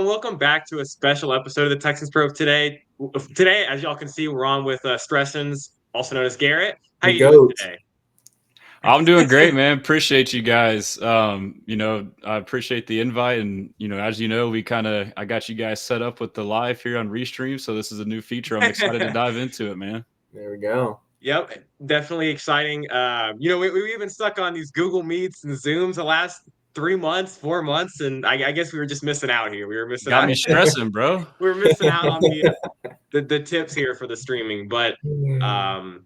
Welcome back to a special episode of the Texans Probe today. Today, as y'all can see, we're on with Stressans, also known as Garrett. How The you doing goat. today? I'm doing great, man. Appreciate you guys. I appreciate the invite, and as you know, I got you guys set up with the live here on Restream, so this is a new feature. I'm excited to dive into it, man. There we go. Yep, definitely exciting. We've been stuck on these Google Meets and Zooms the last 3 months, 4 months, and I guess we were just missing out here. We were missing Got out. me stressing, bro. We were missing out on the tips here for the streaming, but um,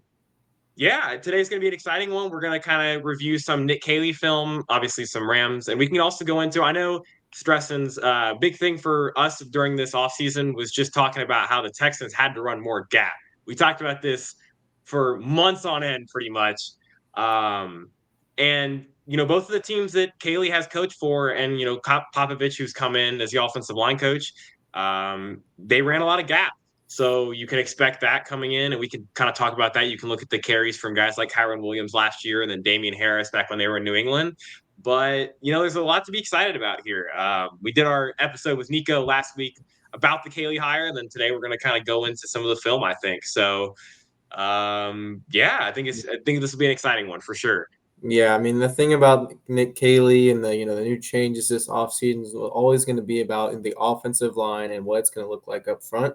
yeah, today's going to be an exciting one. We're going to kind of review some Nick Caley film, obviously some Rams, and we can also go into, I know Stresson's big thing for us during this offseason was just talking about how the Texans had to run more gap. We talked about this for months on end, pretty much. And, both of the teams that Caley has coached for and, Popovich, who's come in as the offensive line coach, they ran a lot of gap. So you can expect that coming in, and we can kind of talk about that. You can look at the carries from guys like Kyron Williams last year and then Damian Harris back when they were in New England. But, there's a lot to be excited about here. We did our episode with Nico last week about the Caley hire, and then today we're going to kind of go into some of the film, I think. So, I think this will be an exciting one for sure. Yeah, I mean the thing about Nick Caley and the new changes this offseason is always going to be about the offensive line and what it's going to look like up front.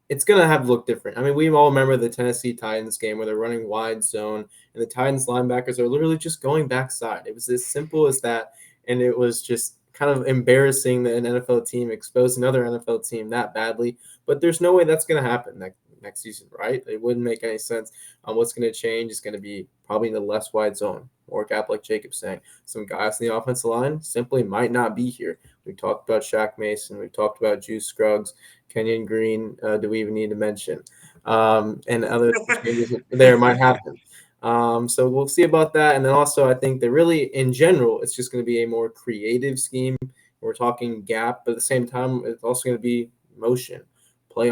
It's going to have to look different. I mean, we all remember the Tennessee Titans game where they're running wide zone and the Titans linebackers are literally just going backside. It was as simple as that, and it was just kind of embarrassing that an NFL team exposed another NFL team that badly. But there's no way that's going to happen next season, right? It wouldn't make any sense. What's going to change is going to be probably in the less wide zone or gap, like Jacob's saying. Some guys in the offensive line simply might not be here. We've talked about Shaq Mason. We've talked about Juice Scruggs, Kenyon Green. Do we even need to mention? And other changes there might happen. So we'll see about that. And then also, I think that really, in general, it's just going to be a more creative scheme. We're talking gap, but at the same time, it's also going to be motion, play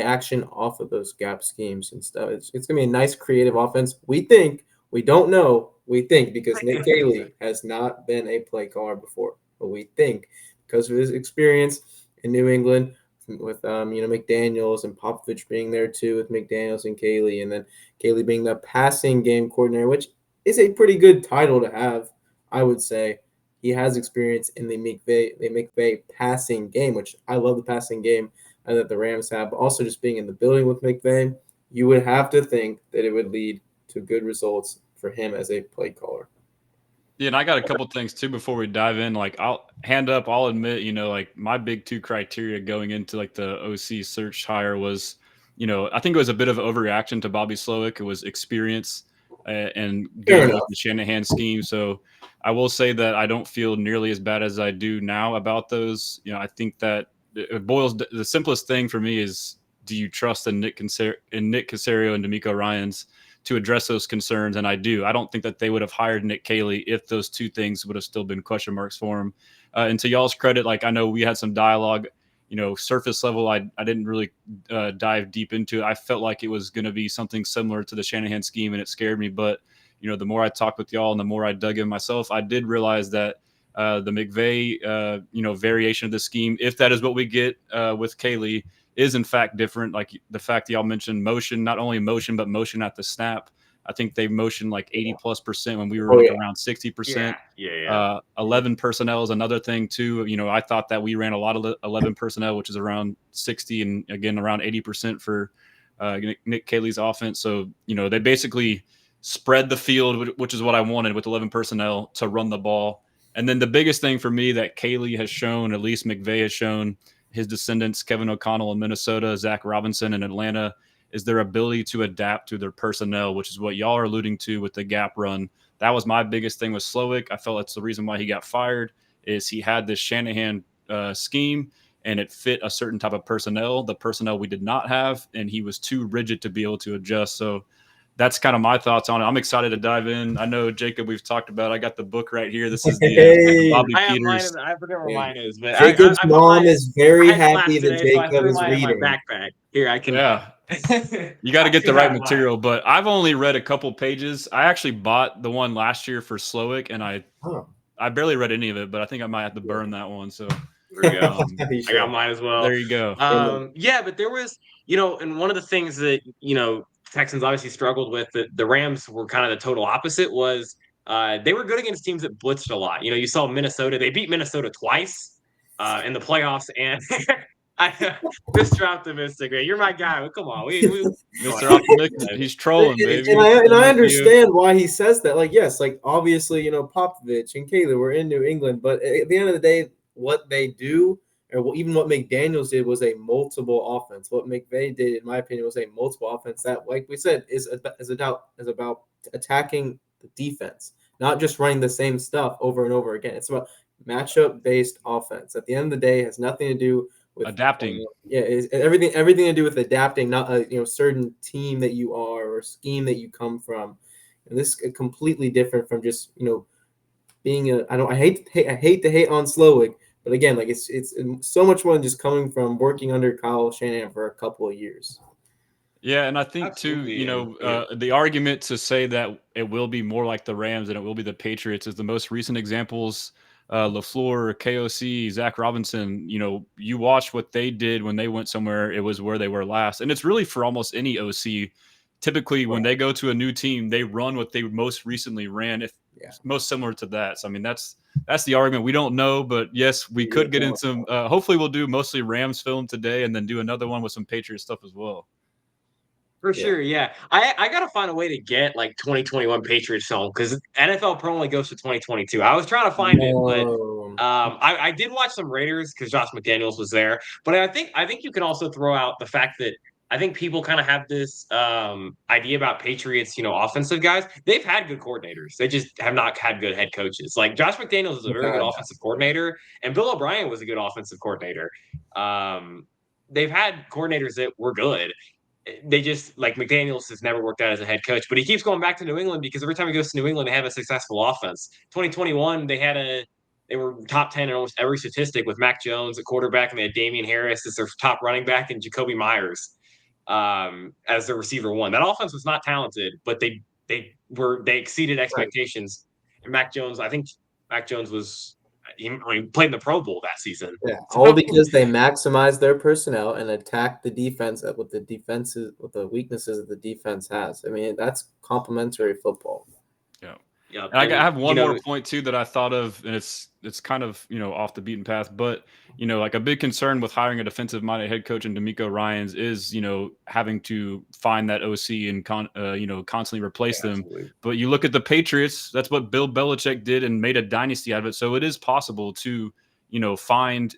action off of those gap schemes and stuff. It's going to be a nice creative offense. We think. We don't know. We think because Nick Caley has not been a play caller before, but we think because of his experience in New England with McDaniels and Popovich being there too with McDaniels and Caley, and then Caley being the passing game coordinator, which is a pretty good title to have, I would say. He has experience in the McVay passing game, which I love the passing game that the Rams have, but also just being in the building with McVay, you would have to think that it would lead to good results for him as a play caller. Yeah, and I got a couple things too before we dive in. Like, I'll admit, like my big two criteria going into like the OC search hire was, I think it was a bit of overreaction to Bobby Slowick. It was experience and going with the Shanahan scheme. So I will say that I don't feel nearly as bad as I do now about those. I think that the simplest thing for me is, do you trust in Nick Caserio and D'Amico Ryans to address those concerns? And I do. I don't think that they would have hired Nick Caley if those two things would have still been question marks for him. And to y'all's credit, like I know we had some dialogue, surface level. I didn't really dive deep into it. I felt like it was going to be something similar to the Shanahan scheme, and it scared me. But, the more I talked with y'all and the more I dug in myself, I did realize that the McVay, variation of the scheme, if that is what we get with Caley, is in fact different. Like the fact that y'all mentioned motion, not only motion, but motion at the snap. I think they motioned like 80+% when we were around 60%. Yeah. 11 personnel is another thing too. I thought that we ran a lot of 11 personnel, which is around 60 and again around 80% for Nick Caley's offense. So, they basically spread the field, which is what I wanted with 11 personnel to run the ball. And then the biggest thing for me that Caley has shown, at least McVay has shown, his descendants, Kevin O'Connell in Minnesota, Zach Robinson in Atlanta, is their ability to adapt to their personnel, which is what y'all are alluding to with the gap run. That was my biggest thing with Slowick. I felt that's the reason why he got fired, is he had this Shanahan scheme, and it fit a certain type of personnel, the personnel we did not have, and he was too rigid to be able to adjust. So that's kind of my thoughts on it. I'm excited to dive in. I know, Jacob, we've talked about, I got the book right here. This is the Bobby Peters. I forget where mine is, but Jacob's mom is very happy that today, Jacob is reading. reading. My backpack. Here, I can. Yeah. You got to get the right material, but I've only read a couple pages. I actually bought the one last year for Slowick, and I barely read any of it, but I think I might have to burn that one. So There we go. You I got should. mine as well. There you go. Yeah, but there was, and one of the things that, Texans obviously struggled with, the Rams were kind of the total opposite, was they were good against teams that blitzed a lot. You saw Minnesota, they beat Minnesota twice in the playoffs, and Mr. Optimistic, man, you're my guy. Well, come on. Mr. Optimistic, he's trolling, baby. And I understand why he says that. Like, yes, like obviously, Popovich and Caley were in New England, but at the end of the day, what they do, or even what McDaniels did, was a multiple offense. What McVay did, in my opinion, was a multiple offense that, like we said, is about attacking the defense, not just running the same stuff over and over again. It's about matchup-based offense. At the end of the day, it has nothing to do with adapting. It's everything to do with adapting, not a certain team that you are or scheme that you come from. And this is completely different from just being I hate to hate on Slowick, but again, like it's so much more than just coming from working under Kyle Shanahan for a couple of years. Yeah, and I think Absolutely. too, the argument to say that it will be more like the Rams and it will be the Patriots is the most recent examples. LaFleur, KOC, Zach Robinson, you watch what they did when they went somewhere, it was where they were last. And it's really for almost any OC. Typically, when they go to a new team, they run what they most recently ran, most similar to that. So, I mean, that's the argument. We don't know, but yes, we could get into some. Hopefully, we'll do mostly Rams film today and then do another one with some Patriots stuff as well. For sure, yeah. I gotta find a way to get like 2021 Patriots film, because NFL Pro only goes to 2022. I was trying to find it, but I did watch some Raiders because Josh McDaniels was there. But I think you can also throw out the fact that I think people kind of have this idea about Patriots, offensive guys. They've had good coordinators. They just have not had good head coaches. Like Josh McDaniels is a very good offensive coordinator, and Bill O'Brien was a good offensive coordinator. They've had coordinators that were good. They just, like, McDaniels has never worked out as a head coach, but he keeps going back to New England because every time he goes to New England, they have a successful offense. 2021, they were top 10 in almost every statistic with Mac Jones at quarterback, and they had Damian Harris as their top running back and Jacoby Myers as their receiver one. That offense was not talented, but they exceeded expectations. Right. And I think Mac Jones played in the Pro Bowl that season. Yeah, all because they maximized their personnel and attacked the defense with the weaknesses that the defense has. I mean, that's complementary football. Yeah. And I have one more point too that I thought of, and it's kind of off the beaten path, but like a big concern with hiring a defensive-minded head coach in DeMeco Ryans is having to find that OC and constantly replace them. Absolutely. But you look at the Patriots, that's what Bill Belichick did and made a dynasty out of it. So it is possible to find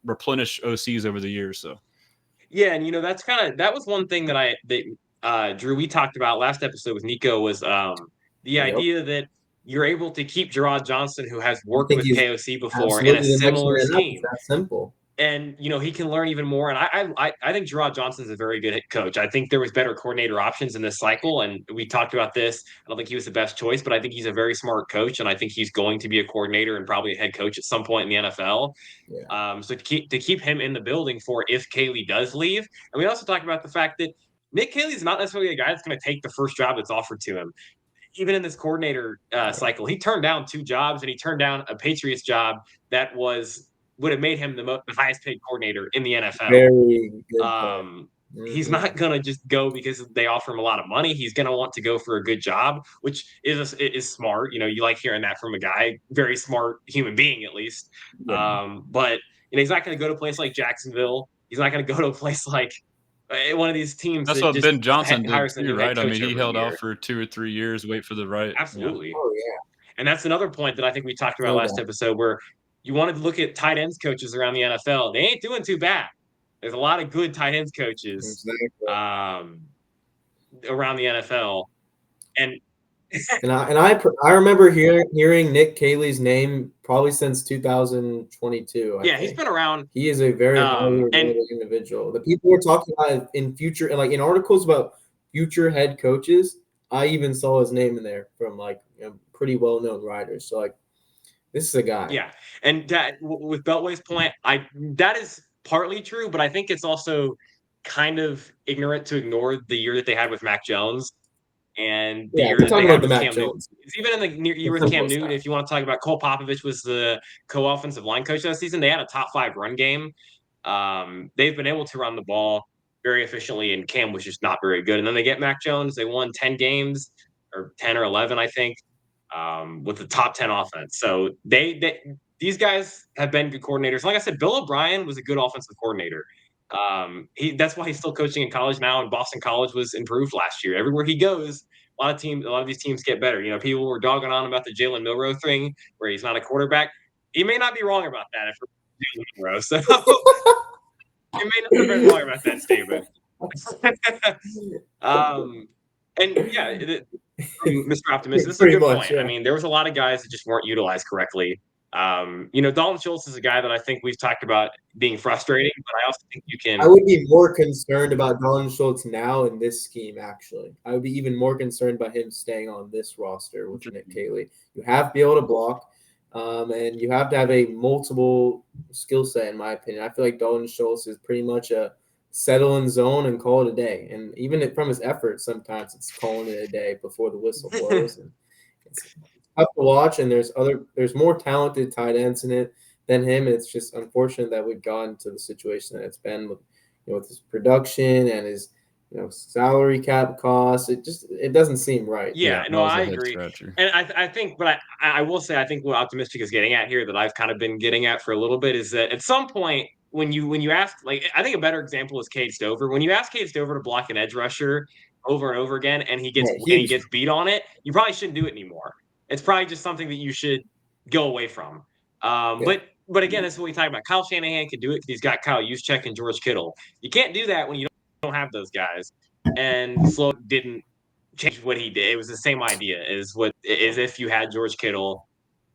replenish OCs over the years. So yeah, and that was one thing that Drew, we talked about last episode with Nico, was the idea that you're able to keep Gerard Johnson, who has worked with KOC before, in a similar scheme. That's simple. And, he can learn even more. And I think Gerard Johnson's a very good coach. I think there was better coordinator options in this cycle. And we talked about this. I don't think he was the best choice, but I think he's a very smart coach. And I think he's going to be a coordinator and probably a head coach at some point in the NFL. Yeah. So to keep him in the building for if Caley does leave. And we also talked about the fact that Nick Caley's not necessarily a guy that's going to take the first job that's offered to him. Even in this coordinator cycle, he turned down 2 jobs, and he turned down a Patriots job that would have made him the highest paid coordinator in the NFL. Very good. He's not going to just go because they offer him a lot of money. He's going to want to go for a good job, which is smart. You like hearing that from a guy, very smart human being, at least. Yeah. But he's not going to go to a place like Jacksonville. He's not going to go to a place like one of these teams. That's what Ben Johnson did too, right? I mean, he held out for 2 or 3 years, wait for the right. Absolutely. Oh, yeah. And that's another point that I think we talked about last episode, where you wanted to look at tight ends coaches around the NFL. They ain't doing too bad. There's a lot of good tight ends coaches around the NFL. And I remember hearing Nick Caley's name probably since 2022. He's been around. He is a very individual. The people were talking about in future, and like in articles about future head coaches, I even saw his name in there from pretty well-known writers. So this is a guy. Yeah, and with Beltway's point, that is partly true, but I think it's also kind of ignorant to ignore the year that they had with Mac Jones. And the Yeah, year we're that they talking had about the with Mac Cam Newton. Jones. It's even in the year with Simple Cam as Newton, that. if you want to talk about Cole Popovich was the co-offensive line coach that season, they had a top 5 run game. They've been able to run the ball very efficiently, and Cam was just not very good. And then they get Mac Jones. They won 10 games, or 10 or 11, I think, with the top 10 offense. So these guys have been good coordinators. Like I said, Bill O'Brien was a good offensive coordinator. That's why he's still coaching in college now, and Boston College was improved last year. Everywhere he goes, a lot of these teams get better. You know, people were dogging on about the Jalen Milroe thing, where he's not a quarterback. He may not be wrong about that if Jalen Milroe. So you may not have been wrong about that statement. And yeah, Mr. Optimist, this is a Pretty good much, point. yeah. I mean, there was a lot of guys that just weren't utilized correctly. Dalton Schultz is a guy that I think we've talked about being frustrating, but I also think you can. I would be more concerned about Dalton Schultz now in this scheme, actually. I would be even more concerned about him staying on this roster with Nick Caley. You have to be able to block, and you have to have a multiple skill set, in my opinion. I feel like Dalton Schultz is pretty much a settle in zone and call it a day. And even from his efforts, sometimes it's calling it a day before the whistle blows. And it's tough to watch, and there's more talented tight ends in it than him. It's just unfortunate that we've gotten to the situation that it's been with, with his production and his, salary cap costs. It doesn't seem right. Yeah, that no, was a I head agree. scratcher. And I think, but I will say, I think what Optimistic is getting at here, that I've kind of been getting at for a little bit, is that at some point when you ask, like, I think a better example is Cade Stover. When you ask Cade Stover to block an edge rusher over and over again, and he gets beat on it, you probably shouldn't do it anymore. It's probably just something that you should go away from. But again, this is what we talk about. Kyle Shanahan can do it because he's got Kyle Juszczyk and George Kittle. You can't do that when you don't have those guys. And Slow didn't change what he did. It was the same idea as if you had George Kittle,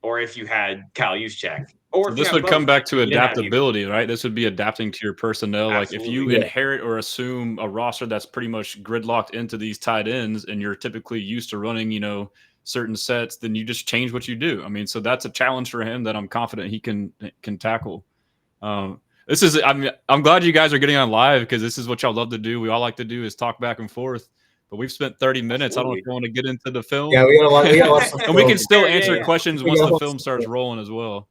or if you had Kyle Juszczyk, or if This you would had come both. back to You didn't have either. adaptability, right? This would be adapting to your personnel. Like if you Absolutely. inherit or assume a roster that's pretty much gridlocked into these tight ends, and you're typically used to running, certain sets, then you just change what you do. I mean, so that's a challenge for him that I'm confident he can tackle. I'm glad you guys are getting on live, because this is what y'all love to do. We all like to do is talk back and forth. But we've spent 30 minutes. Absolutely. I don't know if you want to get into the film. Yeah, we gotta watch some And we can film. still Yeah, answer yeah. questions We once gotta the watch film some starts film. rolling as well.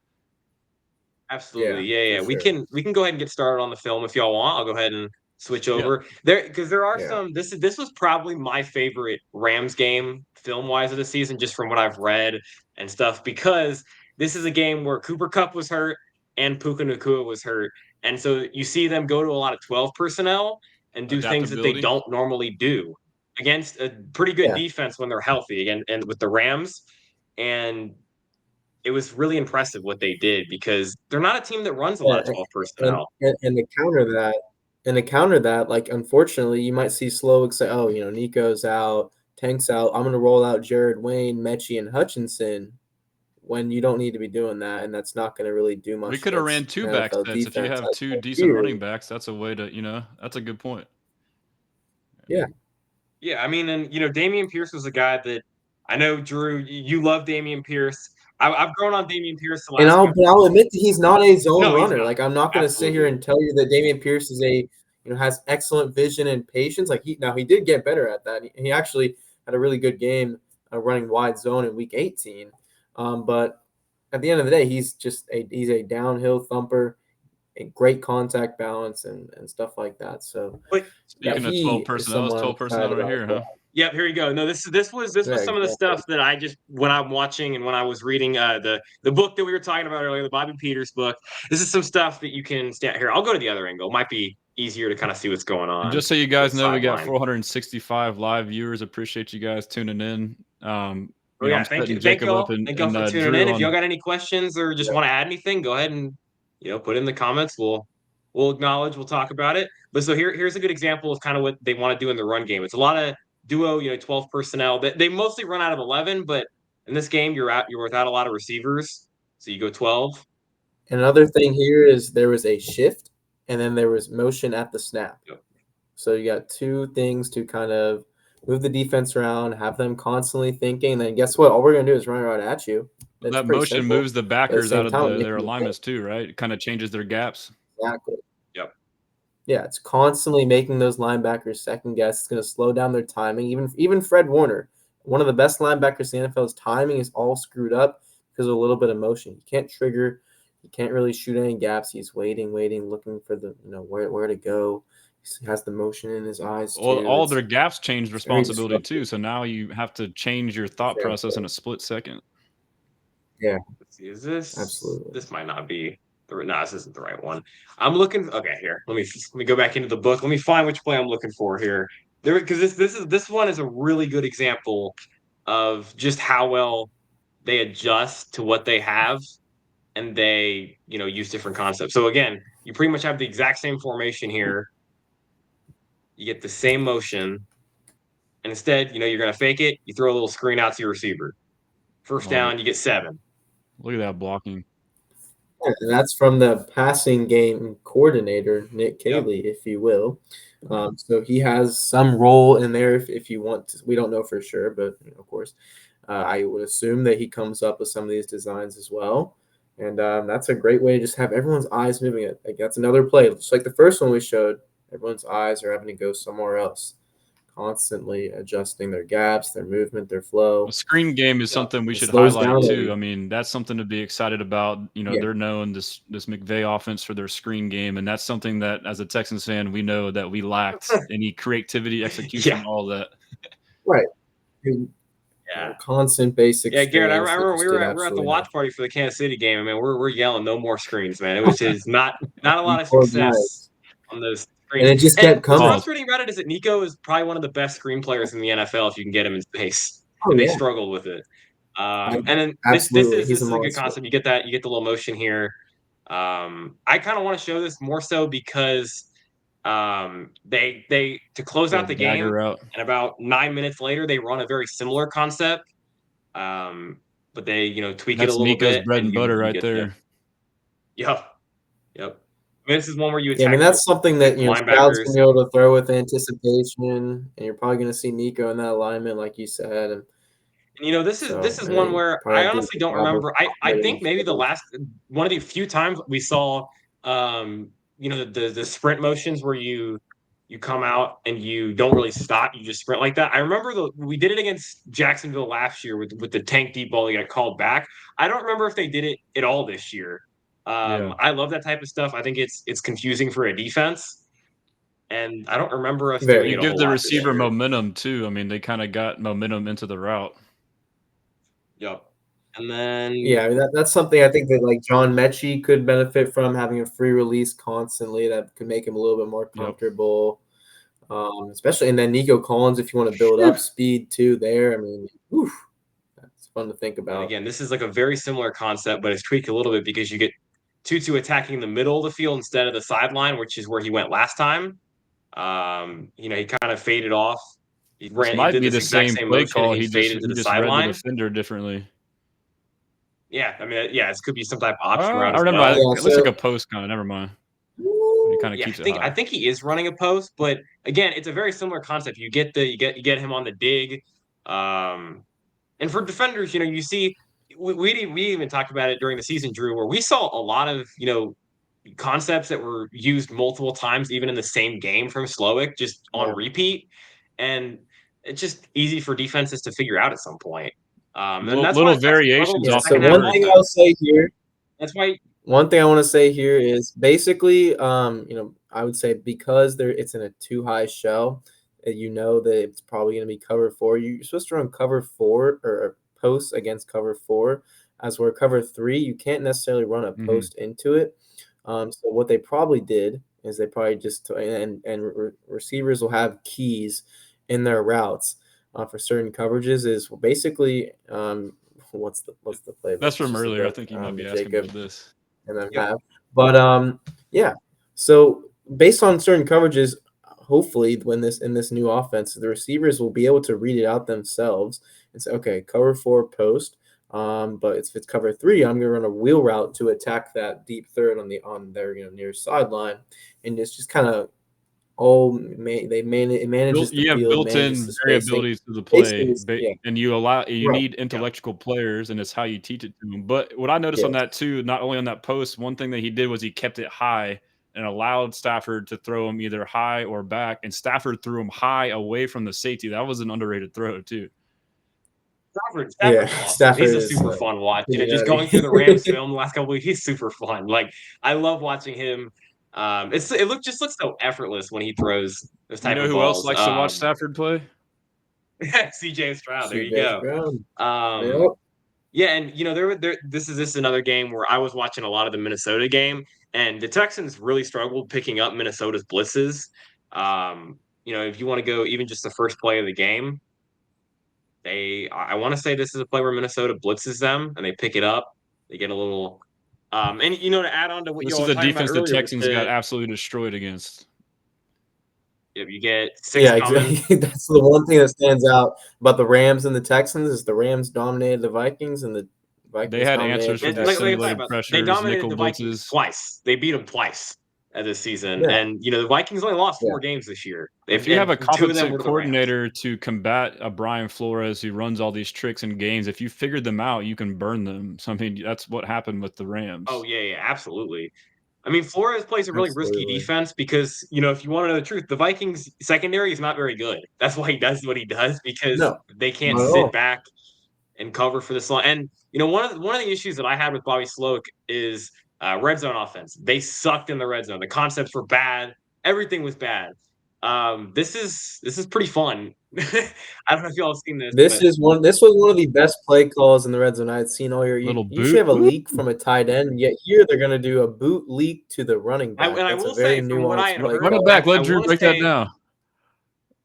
Absolutely. Yeah, Yeah. for We sure. can go ahead and get started on the film if y'all want. I'll go ahead and switch over there, because there are some. This was probably my favorite Rams game film wise of the season, just from what I've read and stuff, because this is a game where Cooper Kupp was hurt and Puka Nacua was hurt, and so you see them go to a lot of 12 personnel and do things that they Adaptability. don't normally do against a pretty good defense when they're healthy, again, and with the Rams. And it was really impressive what they did, because they're not a team that runs a lot of 12 personnel. And to counter that, like, unfortunately, you might see Slow say, "Oh, Nico's out, Tank's out. I'm gonna roll out Jared Wayne, Mechie, and Hutchinson," when you don't need to be doing that, and that's not going to really do much. We could have ran two back sets. If you have two decent running backs, that's a way to, that's a good point. Yeah. Yeah, I mean, and Dameon Pierce was a guy that I know, Drew, you love Dameon Pierce. I've grown on Dameon Pierce the last. And I'll admit that he's not a zone runner. Not. Like, I'm not going to sit here and tell you that Dameon Pierce is has excellent vision and patience. Like, he did get better at that. He actually had a really good game running wide zone in week 18. But at the end of the day, he's a downhill thumper, a great contact balance and stuff like that. So, but speaking of 12 personnel, it's 12 personnel right here, huh? Yep, here you go. No, this was some of the stuff that I just, when I'm watching and when I was reading the book that we were talking about earlier, the Bobby Peters book. This is some stuff that you can stand here. I'll go to the other angle. It might be easier to kind of see what's going on. And just so you guys know, we got 465 live viewers. Appreciate you guys tuning in. Thank you. Thank y'all for tuning in. If y'all got any questions or just want to add anything, go ahead and put in the comments. We'll acknowledge. We'll talk about it. But so here's a good example of kind of what they want to do in the run game. It's a lot of duo, 12 personnel. They mostly run out of 11, but in this game you're without a lot of receivers, so you go 12. Another thing here is there was a shift, and then there was motion at the snap. Yep. So you got two things to kind of move the defense around, have them constantly thinking, and then guess what? All we're going to do is run right at you. That's that motion simple. Moves the backers out of their alignments too, right? It kind of changes their gaps. Exactly. Yep. Yeah, it's constantly making those linebackers second guess. It's going to slow down their timing. Even Fred Warner, one of the best linebackers in the NFL's timing is all screwed up because of a little bit of motion. He can't trigger. He can't really shoot any gaps. He's waiting, looking for the where to go. He has the motion in his eyes Well, too. all their gaps changed It's very responsibility too. disruptive. So now you have to change your thought Very process in good. a split second. Yeah, Let's see, is this absolutely. this might not be no, this isn't the right one. I'm looking. Okay, here. Let me go back into the book. Let me find which play I'm looking for here. There, because this one is a really good example of just how well they adjust to what they have, and they use different concepts. So again, you pretty much have the exact same formation here. You get the same motion, and instead, you're going to fake it. You throw a little screen out to your receiver. First Oh, down, you get 7. look at that blocking. Yeah, and that's from the passing game coordinator, Nick Yep. Caley, if you will. So he has some role in there if you want to. We don't know for sure, but of course, I would assume that he comes up with some of these designs as well. And that's a great way to just have everyone's eyes moving. It like that's another play, just like the first one we showed. Everyone's eyes are having to go somewhere else, constantly adjusting their gaps, their movement, their flow. The screen game is Yep. something we It should slows highlight down. too. I mean, that's something to be excited about. Yeah. They're known this McVay offense for their screen game, and that's something that as a Texans fan, we know that we lacked any creativity, execution, Yeah. all that. Right. Yeah. Constant basic Yeah, Garrett, I screens that remember just we did were at the absolutely watch nothing. party for the Kansas City game. I mean, we're yelling no more screens, man. Which is not a lot of Poor success guys. on those And screens. it just And kept what's coming. Oh, frustrating about it is that Nico is probably one of the best screen players in the NFL if you can get him in space, Oh and they yeah, struggled with it. I, And then this this absolutely. is He's this a is a good monster. concept. You get the little motion here. I kind of want to show this more so because they to close yeah, out the dagger game, route. and about 9 minutes later they run a very similar concept. Um, but they tweak it a That's little Nico's bit, bread and and you butter you right get the there. yep. I mean, this is one where you Yeah, I mean attack that's something like that the Stroud's linebackers. gonna be able to throw with anticipation, and you're probably gonna see Nico in that alignment, like you said, and And this so is and one then where probably I have honestly decent don't bobble remember. I think maybe the last one of the few times we saw the sprint motions where you come out and you don't really stop, you just sprint like that. I remember we did it against Jacksonville last year with the tank deep ball that got called back. I don't remember if they did it at all this year. Yeah. I love that type of stuff. I think it's confusing for a defense, and I don't remember us doing very. You it a give whole the lot this receiver year. momentum too. I mean, they kind of got momentum into the route. Yep. And then Yeah, I mean that's something I think that like John Mechie could benefit from having a free release constantly. That could make him a little bit more Yep. comfortable. Especially and then Nico Collins, if you want to build up speed too, there. I mean, that's fun to think And about. again, this is like a very similar concept, but it's tweaked a little bit because you get Tutu attacking the middle of the field instead of the sideline, which is where he went last time. He kind of faded off. This He might did be this the exact same same play motion and call. he faded to He the just read the sideline. defender differently. Yeah, I mean, yeah, this could be some type of option route I as remember. well. Yeah, It looks like so a post kind of. Never mind. But he kind of Yeah, keeps it I high. think he is running a post, but again, it's a very similar concept. You get him on the dig. Um, And for defenders, you see, we even talked about it during the season, Drew, where we saw a lot of concepts that were used multiple times, even in the same game from Slowick, just on yeah. repeat, and it's just easy for defenses to figure out at some point. And that's why Little the Texans struggled variations in the Yeah, so often second half one most thing work. I'll times. say here That's why, One thing I want to say here is basically, I would say because it's in a too high shell, you know that it's probably going to be cover four. You're supposed to run cover four or post against cover four, as where cover three, you can't necessarily run a Mhm. post into it. So what they probably did is they probably just receivers will have keys in their routes for certain coverages. Is basically what's the play? That's Let's from just look earlier. I up think you might be asking Jacob about this. and then yep, have. But yeah. So based on certain coverages, hopefully when this in this new offense, the receivers will be able to read it out themselves and say, okay, cover four post. But if it's cover three, I'm gonna run a wheel route to attack that deep third on their near sideline, and it's just kind of it manages the You have field, manages built-in the spacing. variabilities to the Basically, play, yeah, and you right. need yep, intellectual players, and it's how you teach it to them. But what I noticed on Yes. that too, not only on that post, one thing that he did was he kept it high and allowed Stafford to throw him either high or back, and Stafford threw him high away from the safety. That was an underrated throw too. Stafford's Yeah, awesome. Stafford He's a is super fun watch. pretty Just nutty. going through the Rams film the last couple weeks, he's super fun. Like I love watching him. It looks so effortless when he throws those You type know of who else balls. likes to watch Stafford play? CJ Stroud. There you CJ go. Stroud. Um, Yep. Yeah, and this is another game where I was watching a lot of the Minnesota game, and the Texans really struggled picking up Minnesota's blitzes. If you want to go even just the first play of the game, I want to say this is a play where Minnesota blitzes them and they pick it up. They get a little, and to add on to what This y'all is were a talking about defense the earlier, Texans got absolutely destroyed against. if you get six Yeah, coming, exactly. That's the one thing that stands out about the Rams and the Texans is the Rams dominated the Vikings and the Vikings They had dominated answers the for like, these like Texans. I talked simulated about, they pressures, dominated nickel the Vikings blitzes. twice. They beat them twice this season, Yeah. and the Vikings only lost Yeah. 4 games this year. If you have a And 2 of them competent were to the Rams. coordinator to combat a Brian Flores who runs all these tricks and games, if you figured them out, you can burn them. So I mean, that's what happened with the Rams. Oh yeah, absolutely. I mean, Flores plays a really risky Absolutely. defense because if you want to know the truth, the Vikings secondary is not very good. That's why he does what he does because No, they can't not at sit all. back and cover for this line. And one of the issues that I had with Bobby Sloak is red zone offense. They sucked in the red zone. The concepts were bad. Everything was bad. This is pretty fun. I don't know if y'all have seen this, This but was one of the best play calls in the red zone I had seen all year. Little You usually have boot. a leak from a tight end, yet here they're gonna do a boot leak to the running back. I That's a will very say from what I nuanced had play heard, Run it call. back. I Let Drew want to break that say down.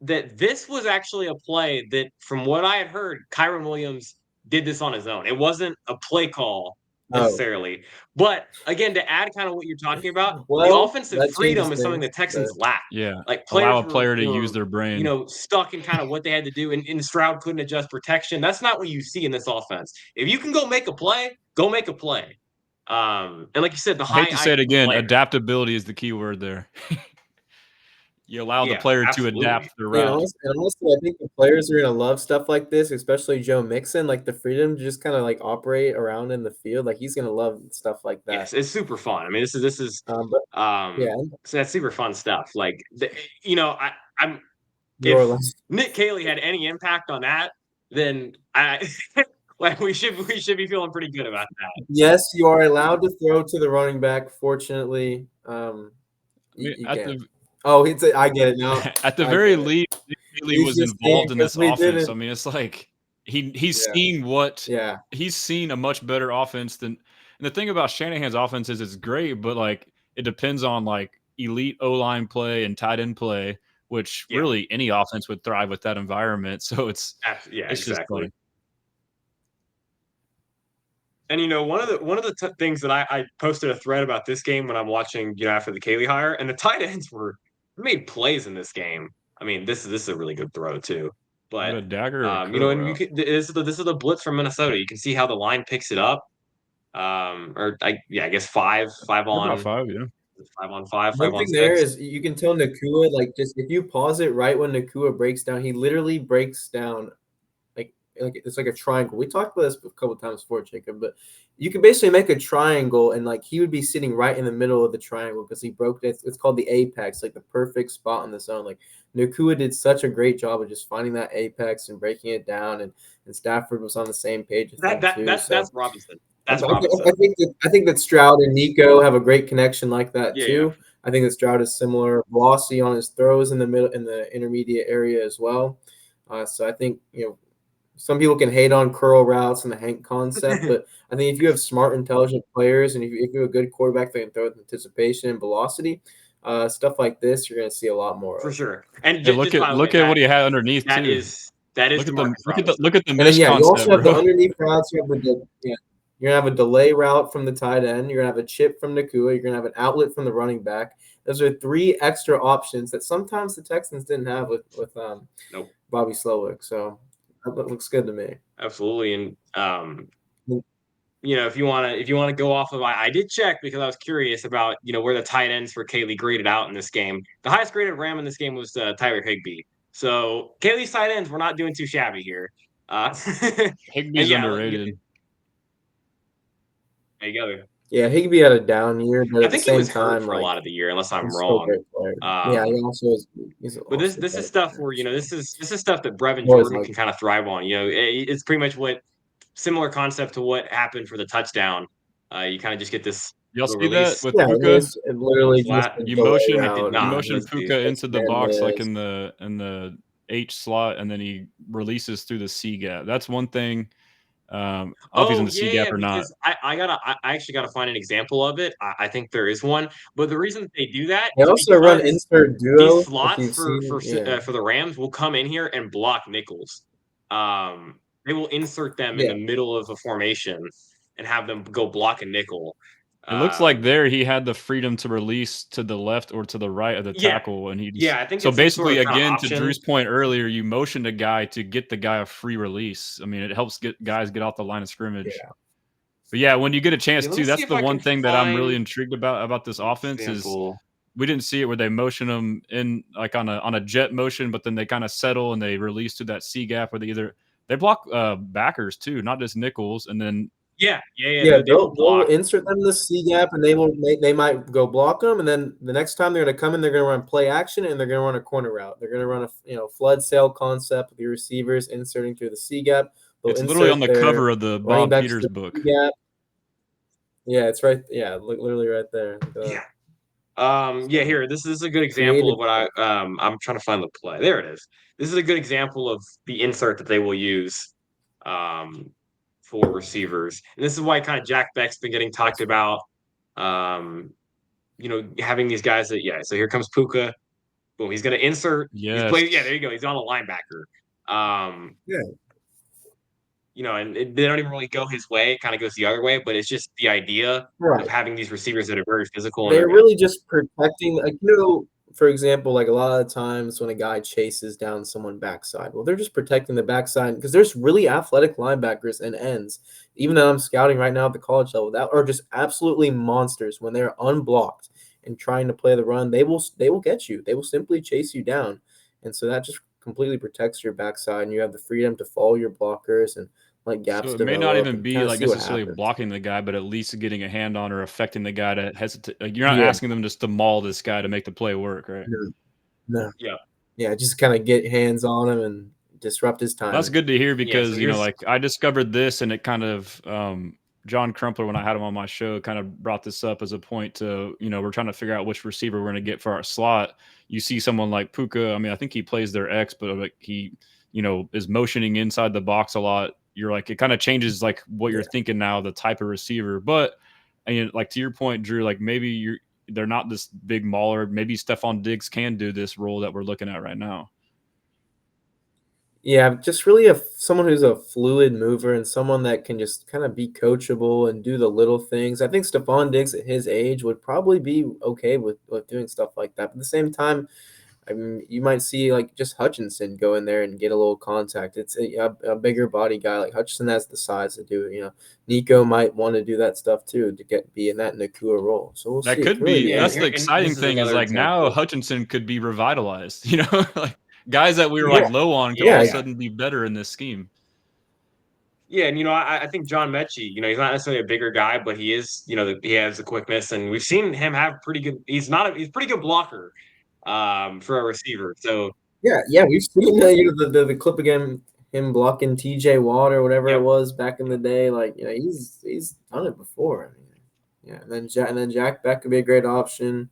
that this was actually a play that, from what I had heard, Kyron Williams did this on his own. It wasn't a play call Oh, necessarily. But again, to add kind of what you're talking about, the well, offensive that changes freedom is something things, the Texans but lack. Yeah. Like Allow players a player to use were their brain. stuck in kind of what they had to do, and Stroud couldn't adjust protection. That's not what you see in this offense. If you can go make a play, go make a play. And like you said, the I hate high to say it IQ again, player. adaptability is the key word there. You allow the Yeah, player to absolutely. adapt the and route. honestly, I think the players are gonna love stuff like this, especially Joe Mixon. Like the freedom to just kind of like operate around in the field. Like he's gonna love stuff like that. Yes, it's super fun. I mean, this is But yeah, so that's super fun stuff. Like I'm New if Orleans. Nick Caley had any impact on that, then I like we should be feeling pretty good about that. Yes, you are allowed to throw to the running back. Fortunately, I mean, you at can. the Oh, I get it now. at the I very get it. least, Nick Caley He's was just saying involved in because this we offense. didn't. I mean, it's like he's Yeah. seen what Yeah. he's seen a much better offense than. And the thing about Shanahan's offense is it's great, but like it depends on like elite O line play and tight end play, which Yeah. really any offense would thrive with that environment. So it's Yeah, it's just exactly. fun. And one of the things that I posted a thread about this game when I'm watching after the Caley hire, and the tight ends made plays in this game. I mean, this is a really good throw too. What a But dagger or a curl and route. this is the blitz from Minnesota. You can see how the line picks it up. I guess five They're about on 5, yeah. 5 One on thing there 6. is you can tell Nakua, like just if you pause it right when Nakua breaks down, he literally breaks down like it's like a triangle. We talked about this a couple of times before, Jacob, but you can basically make a triangle and like he would be sitting right in the middle of the triangle because he broke it. It's called the apex, like the perfect spot on the zone. Like Nakua did such a great job of just finding that apex and breaking it down, and Stafford was on the same page with that too. That's Robinson. That's I Robinson. think that Stroud and Nico have a great connection like that Yeah, too. I think that Stroud is similar. Velocity on his throws in the middle, in the intermediate area as well. So I think some people can hate on curl routes and the Hank concept, but I think if you have smart, intelligent players and if you have a good quarterback that can throw with anticipation and velocity, stuff like this, you're going to see a lot more for of. sure. And Hey, look at what he had underneath that too. is Demarcus Robinson. Look at the And then, miss you also concept, have the bro. underneath routes. You're going to have a delay route from the tight end. You're going to have a chip from Nakua. You're going to have an outlet from the running back. Those are 3 extra options that sometimes the Texans didn't have with Nope. Bobby Slowick. So that looks good to me. Absolutely. And if you want to go off of, I did check because I was curious about where the tight ends for Caley graded out in this game. The highest graded Ram in this game was Tyler Higbee. So Caley's tight ends, we're not doing too shabby here. Higbee's underrated. There you go. Yeah, he could be at a down year, but I at the think he same was hurt time, for a like lot of the year, unless I'm he's still a wrong. great player. Yeah, he also he's But also a this is great stuff player. where So this is stuff that Brevin boys Jordan like can kind of thrive on. It's pretty much what similar concept to what happened for the touchdown. You kind of just get this Y'all little see that release with yeah, I mean, Puka? it's literally just flat. a You delay motion I did route. you not. And motion Let's see. Puka it's into the man box like miss. in the H slot, and then he releases through the C gap. That's one thing. I don't know if he's in Oh the C gap or not. because I actually gotta find an example of it. I think there is one, but the reason that they do that They is also run because insert these duo, if slots you've seen. Yeah, for the Rams will come in here and block nickels. They will insert them in yeah, the middle of a formation and have them go block a nickel. It looks like Um, there he had the freedom to release to the left or to the right of the yeah, tackle, and he yeah, just I think so it's some sort basically of kind of again to option. Drew's point earlier, you motion a guy to get the guy a free release. I mean, it helps get guys get off the line of scrimmage. yeah. But yeah, when you get a chance Yeah, let me too, see that's if the I one can thing that I'm really find intrigued about this an offense is example. we didn't see it where they motion them in like on a jet motion, but then they kind of settle and they release to that C gap where they block backers too, not just nickels, and then Yeah, Yeah, they will they'll block. insert them in the C gap, and they might go block them, and then the next time they're going to come in, they're going to run play action, and they're going to run a corner route. They're going to run a flood sail concept with your receivers inserting through the C gap. They'll it's literally on insert the their cover of the running Bob backs Peters to the book. C gap. Yeah, it's right. Yeah, literally right there. Yeah. Yeah, So here, this is a good example creative of what stuff. I'm trying to find the play. There it is. This is a good example of the insert that they will use um for receivers. And this is why kind of Jack Beck's been getting talked about. Um, having these guys that so here comes Puka. Boom, he's gonna insert. He's played, Yes. there you go. He's on a linebacker. Um, Yeah, and they don't even really go his way, it kind of goes the other way, but it's just the idea of right. having these receivers that are very physical and They're are really just protecting, like, for example, like a lot of times when a guy chases down someone backside, well, they're just protecting the backside because there's really athletic linebackers and ends, even though I'm scouting right now at the college level, that are just absolutely monsters when they're unblocked and trying to play the run. They will get you. They will simply chase you down, and so that just completely protects your backside, and you have the freedom to follow your blockers and let So gaps it may not develop even and be kind of like see what necessarily happens. blocking the guy, but at least getting a hand on or affecting the guy to hesitate. Like you're not Yeah. asking them just to maul this guy to make the play work, right? No. No. yeah. Yeah, just kind of get hands on him and disrupt his That's timing. good to hear Yeah, so because here's like I discovered this and it kind of John Crumpler when I had him on my show kind of brought this up as a point to we're trying to figure out which receiver we're going to get for our slot. You see someone like Puka. I mean, I think he plays their X, but like he is motioning inside the box a lot. You're like it kind of changes like what you're Yeah. thinking now, the type of receiver. But and like to your point, Drew, like maybe they're not this big mauler. Maybe Stephon Diggs can do this role that we're looking at right now. Yeah, just really someone who's a fluid mover and someone that can just kind of be coachable and do the little things. I think Stephon Diggs at his age would probably be okay with doing stuff like that. But at the same time, I mean, you might see like just Hutchinson go in there and get a little contact. It's a bigger body guy like Hutchinson has the size to do it. Nico might want to do that stuff too to be in that Nakua role. So we'll That see. It could can really be. yeah, depend. That's the and this exciting is thing is another like now example. Hutchinson could be revitalized. Like guys that we were Yeah, like low on could all of a yeah, sudden be better in this scheme. Yeah, and I think John Mechie, he's not necessarily a bigger guy, but he is, he has the quickness, and we've seen him have pretty good. He's pretty good blocker, for a receiver. So yeah. We've seen the clip again, him blocking T.J. Watt or whatever it yep, was back in the day. Like he's done it before. I mean, yeah, and then Jack Beck could be a great option,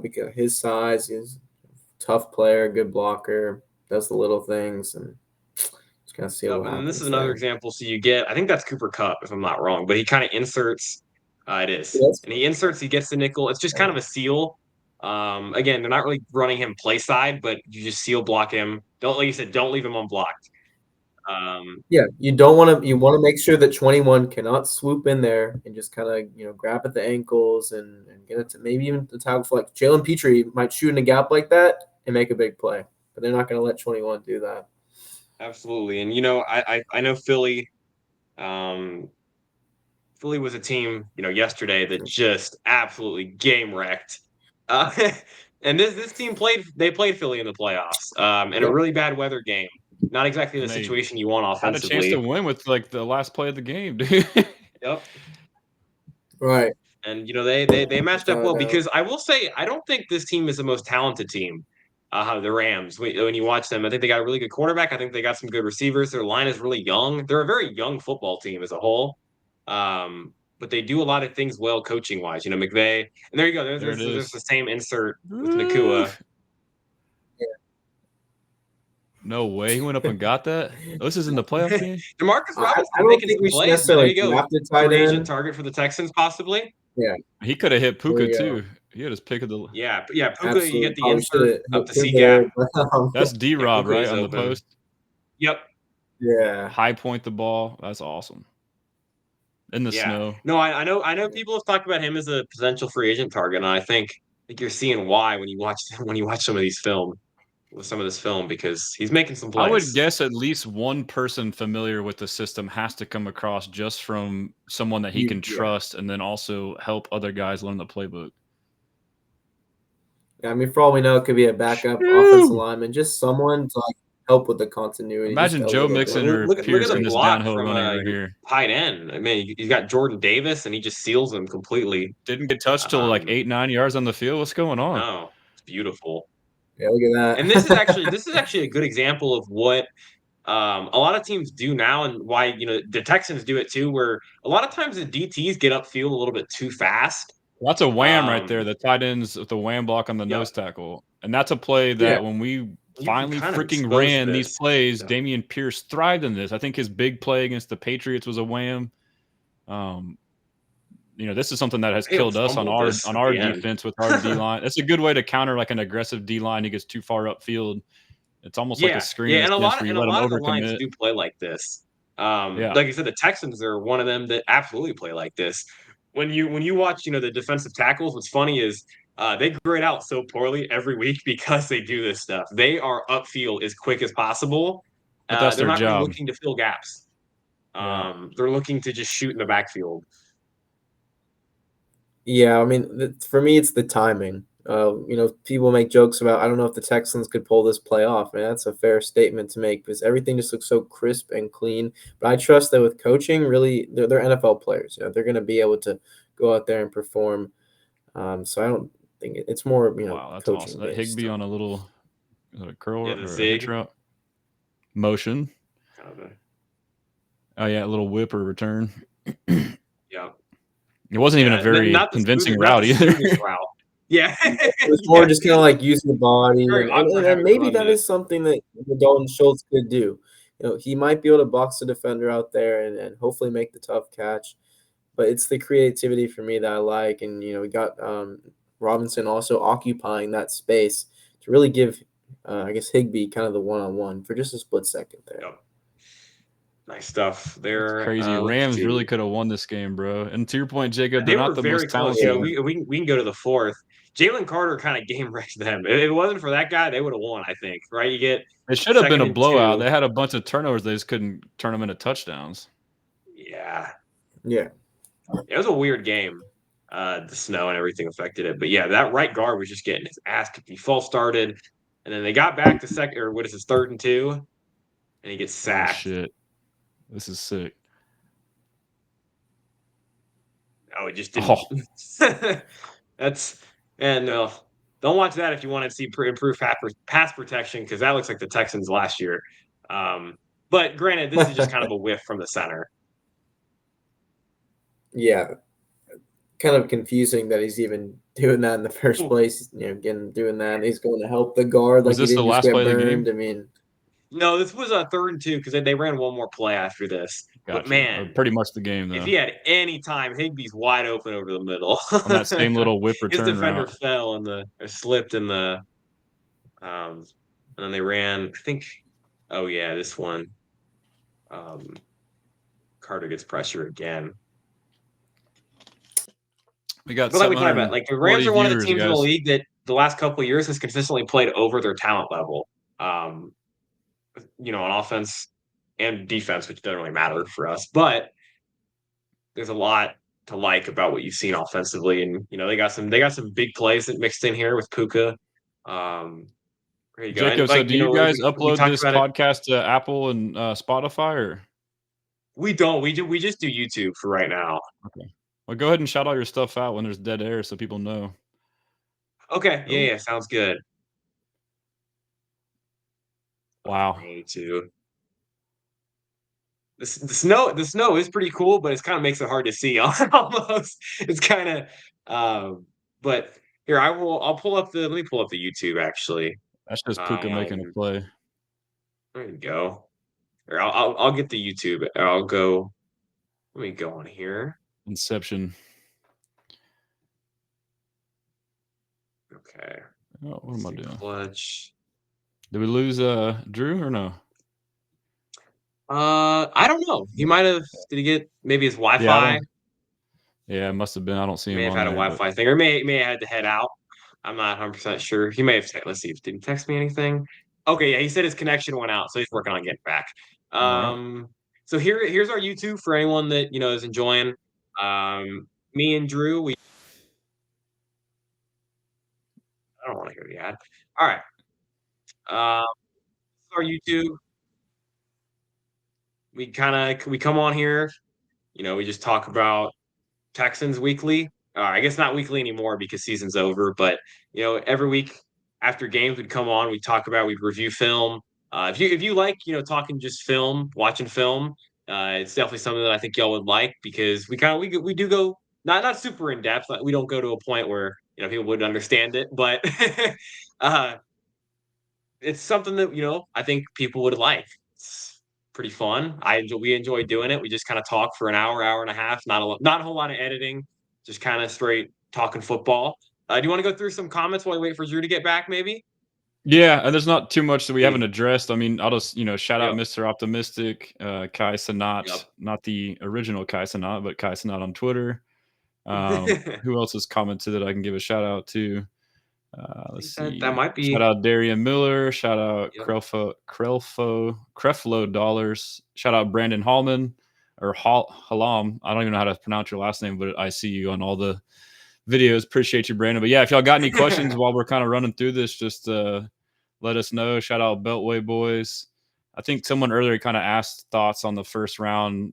because his size, he's a tough player, good blocker, does the little things, and just kind of see yep. what And then this is happens another there. example. So you get, I think that's Cooper Cup, if I'm not wrong, but he kind of inserts. It is, Yes. and he inserts. He gets the nickel. It's just kind of a seal. Again, they're not really running him play side, but you just seal block him. Don't, like you said, don't leave him unblocked. Yeah, you don't want to. You want to make sure that 21 cannot swoop in there and just kind of grab at the ankles and get it to maybe even the tackle flex. Jalen Petrie might shoot in a gap like that and make a big play, but they're not going to let 21 do that. Absolutely, and I know Philly. Philly was a team, yesterday that just absolutely game wrecked. Uh, and this team played Philly in the playoffs, in a Yep. really bad weather game. Not exactly the And they situation you want had a chance to offensively. win with like the last play of the game, dude. Yep. Right. And they matched up well, Without a doubt. because I will say I don't think this team is the most talented team. The Rams. When you watch them, I think they got a really good quarterback. I think they got some good receivers. Their line is really young. They're a very young football team as a whole. But they do a lot of things well coaching wise. McVay. And there you go. There it There's is. the same insert with Woo! Nakua. No way he went up and got that. Oh, this is in the playoff game. Demarcus Robinson's I don't making think some we should plays, man. There necessarily you go. draft a tight Free agent end. target for the Texans, possibly. Yeah. He could have hit There Puka you go. too. He had his pick of the. Yeah, Puka, Absolutely. you get the Probably should insert have up the hit C there, gap. but, That's D-Rob, Puka right, is on the open. post. Yep. yeah. High point the ball. That's awesome. In the snow. No, I know people have talked about him as a potential free agent target, and I think you're seeing why when you watch some of this film, because he's making some I would plays. guess at least one person familiar with the system has to come across just from someone that he can trust, and then also help other guys learn the playbook. I mean, for all we know, it could be a backup offensive lineman, just someone to help with the continuity. Imagine Joe Mixon or look at Pierce the in this block downhill from running right here. tight end. I mean, he's got Jordan Davis, and he just seals him completely. Didn't get touched till like 8-9 yards on the field. What's going on? No, it's beautiful. Yeah, look at that. And this is actually a good example of what a lot of teams do now, and why the Texans do it too, where a lot of times the DTs get upfield a little bit too fast. That's a wham right there. The tight ends with the wham block on the nose tackle. And that's a play that when we finally freaking ran these plays, Dameon Pierce thrived in this. I think his big play against the Patriots was a wham. This is something that has killed us on our defense with our D-line. It's a good way to counter like an aggressive D-line who gets too far upfield. It's almost like a screen. Yeah, and a lot of the lines do play like this. Like I said, the Texans are one of them that absolutely play like this. When you watch, the defensive tackles, what's funny is they grade out so poorly every week because they do this stuff. They are upfield as quick as possible. But that's they're their not job. really looking to fill gaps. They're looking to just shoot in the backfield. Yeah, I mean, for me, it's the timing. People make jokes about, I don't know if the Texans could pull this play off. Man, that's a fair statement to make because everything just looks so crisp and clean. But I trust that with coaching, really, they're NFL players. They're going to be able to go out there and perform. So I don't think it's more, wow, that's coaching awesome. That Higbee on a little curl or a hitch route motion. Oh yeah, a little whip or return. Yeah. It wasn't even a very convincing route either. Yeah. It was more just kind of like using the body. And maybe that is something that Dalton Schultz could do. He might be able to box the defender out there and hopefully make the tough catch. But it's the creativity for me that I like. And, we got Robinson also occupying that space to really give, Higbee kind of the one-on-one for just a split second there. Yep. Nice stuff there. That's crazy. Rams really could have won this game, bro. And to your point, Jacob, they're not the most talented. Yeah, we can go to the fourth. Jalen Carter kind of game wrecked them. If it wasn't for that guy, they would have won, I think. Right? It should have been a blowout. They had a bunch of turnovers. They just couldn't turn them into touchdowns. Yeah. Yeah. It was a weird game. The snow and everything affected it. But yeah, that right guard was just getting his ass kicked. He false started, and then they got back to third and 2, and he gets sacked. Oh, shit. This is sick. Oh, it just didn't. Don't watch that if you want to see improved pass protection, because that looks like the Texans last year. But granted, this is just kind of a whiff from the center. Yeah. Kind of confusing that he's even doing that in the first place. Doing that, and he's going to help the guard. Was this the last play of the game? I mean, no, this was a 3rd and 2 because they ran one more play after this. Gotcha. But man, pretty much the game though. If he had any time, Higbee's wide open over the middle. On that same little whip return. His defender route. fell slipped in the, and then they ran. I think. Oh yeah, this one. Carter gets pressure again. We got. But like we talked about, the Rams are one of the teams in the league that the last couple of years has consistently played over their talent level. On offense and defense, which doesn't really matter for us, but there's a lot to like about what you've seen offensively, and they got some big plays that mixed in here with Puka. There you go. Jacob, so do you guys upload this podcast to Apple and Spotify, or we don't? We just do YouTube for right now. Well, go ahead and shout all your stuff out when there's dead air so people know. Okay. Oh. Yeah. Sounds good. Wow. Me too. The snow is pretty cool, but it kind of makes it hard to see almost. It's kind of, but here I'll pull up let me pull up the YouTube actually. That's just Puka making a play. There you go. Here, I'll get the YouTube. I'll go. Let me go on here. Inception. Okay. Oh, what am I doing? Clutch. Did we lose Drew or no? I don't know. He might have. Did he get maybe his Wi-Fi? Yeah, it must have been. I don't see him. May have on had a there, Wi-Fi thing, or may have had to head out. I'm not 100% sure. He may have. Let's see. Did he text me anything? Okay, yeah. He said his connection went out, so he's working on getting back. All right. So here's our YouTube for anyone that is enjoying. Me and Drew, I don't want to hear the ad. All right. Our YouTube. We come on here. We just talk about Texans weekly. I guess not weekly anymore because season's over, but every week after games we'd come on, we'd review film. If you like, talking just film, watching film, it's definitely something that I think y'all would like because we do go not super in depth. We don't go to a point where people wouldn't understand it, but uh, it's something that I think people would like. It's pretty fun. We enjoy doing it. We just kind of talk for an hour and a half. Not a whole lot of editing. Just kind of straight talking football. Do you want to go through some comments while we wait for Drew to get back? Maybe. Yeah, and there's not too much that we haven't addressed. I mean, I'll just shout out Yep. Mr. Optimistic, Kai Sanat, Yep. not the original Kai Sanat, but Kai Sanat on Twitter. Who else has commented that I can give a shout out to? Let's see. That might be. Shout out Darian Miller. Shout out Yep. Creflo Dollars. Shout out Brandon Hallman or Halam. I don't even know how to pronounce your last name, but I see you on all the videos. Appreciate you, Brandon. But yeah, if y'all got any questions while we're kind of running through this, just let us know. Shout out Beltway Boys. I think someone earlier kind of asked thoughts on the first round,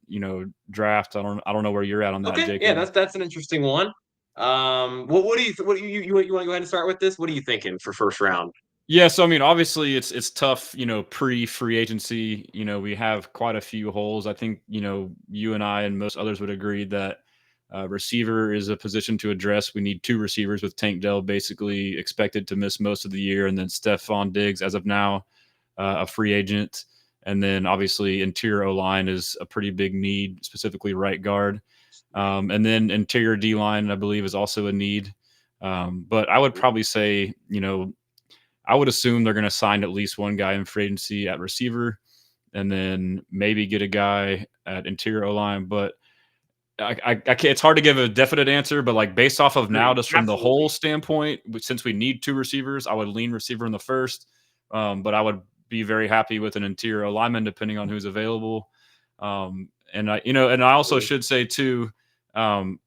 draft. I don't know where you're at on that, Okay. Jacob. Yeah, that's an interesting one. What do you want to go ahead and start with this? What are you thinking for first round? Yeah, so I mean, obviously it's tough, pre-free agency, we have quite a few holes. I think, you and I and most others would agree that receiver is a position to address. We need two receivers with Tank Dell basically expected to miss most of the year, and then Stephon Diggs as of now, a free agent. And then obviously interior O-line is a pretty big need, specifically right guard. And then interior D-line, I believe, is also a need. But I would probably say, I would assume they're going to sign at least one guy in free agency at receiver and then maybe get a guy at interior O-line. But I can't, it's hard to give a definite answer, but like based off of now, just from the whole standpoint, since we need two receivers, I would lean receiver in the first. But I would be very happy with an interior alignment depending on who's available. And I also should say too, I'm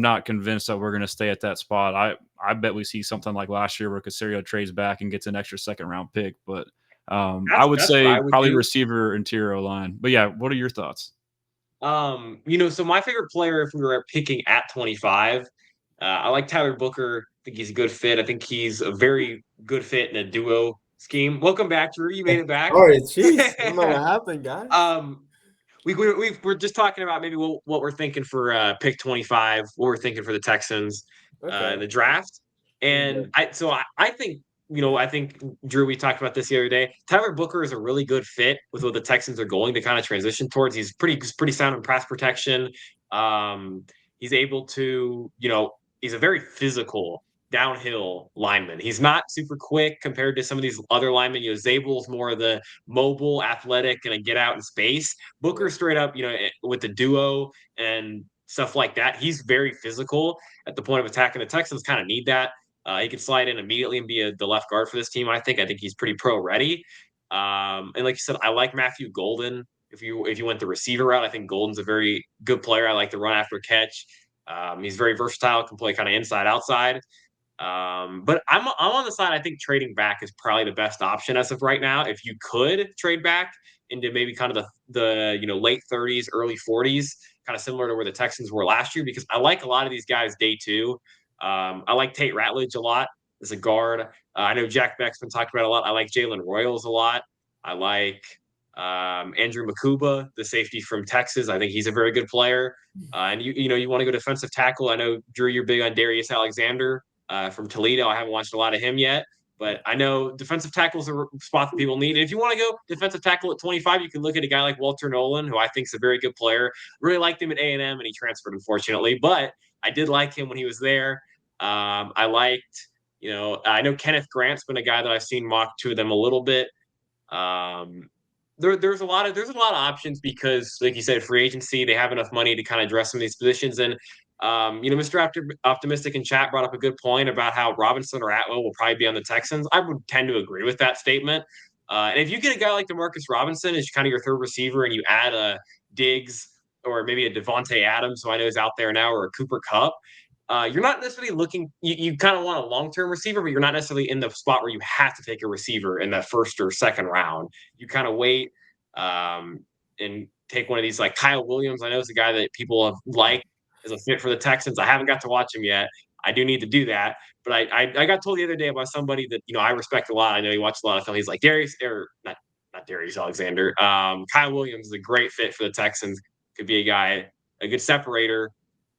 not convinced that we're going to stay at that spot. I bet we see something like last year where Caserio trades back and gets an extra second round pick. But I would say probably receiver, interior line. But yeah, what are your thoughts? So my favorite player, if we were picking at 25, I like Tyler Booker. I think he's a good fit. I think he's a very good fit in a duo scheme. Welcome back, Drew. You made it back. All right, jeez. I don't know what happened, guys. We're just talking about maybe what we're thinking for pick 25, what we're thinking for the Texans in the draft. And I think, I think, Drew, we talked about this the other day. Tyler Booker is a really good fit with what the Texans are going to kind of transition towards. He's pretty sound in pass protection. He's able to, he's a very physical downhill lineman. He's not super quick compared to some of these other linemen. Zabel's more of the mobile, athletic, and a get out in space. Booker straight up, with the duo and stuff like that. He's very physical at the point of attacking. The Texans kind of need that. He can slide in immediately and be the left guard for this team. I think he's pretty pro ready. And like you said, I like Matthew Golden. If you went the receiver route, I think Golden's a very good player. I like the run after catch. He's very versatile, can play kind of inside outside. But I'm on the side. I think trading back is probably the best option as of right now. If you could trade back into maybe kind of the late 30s, early 40s, kind of similar to where the Texans were last year, because I like a lot of these guys day two. I like Tate Ratledge a lot as a guard. I know Jack Beck's been talked about a lot. I like Jalen Royals a lot. I like Andrew Makuba, the safety from Texas. I think he's a very good player. And you want to go defensive tackle. I know, Drew, you're big on Darius Alexander from Toledo. I haven't watched a lot of him yet, but I know defensive tackle is a spot that people need. And if you want to go defensive tackle at 25, you can look at a guy like Walter Nolan, who I think is a very good player. Really liked him at A&M, and he transferred, unfortunately, but I did like him when he was there. I liked, I know Kenneth Grant's been a guy that I've seen mock to them a little bit. There's a lot of options because, like you said, free agency, they have enough money to kind of address some of these positions. And Mr. Optimistic in chat brought up a good point about how Robinson or Atwell will probably be on the Texans. I would tend to agree with that statement. And if you get a guy like DeMarcus Robinson as kind of your third receiver, and you add a Diggs or maybe a Devontae Adams, who I know is out there now, or a Cooper Kupp, you're not necessarily looking. You kind of want a long-term receiver, but you're not necessarily in the spot where you have to take a receiver in that first or second round. You kind of wait and take one of these, like Kyle Williams. I know it's a guy that people have liked as a fit for the Texans. I haven't got to watch him yet. I do need to do that. But I got told the other day about somebody that I respect a lot. I know he watched a lot of film. He's like not Darius Alexander. Kyle Williams is a great fit for the Texans. Could be a guy, a good separator.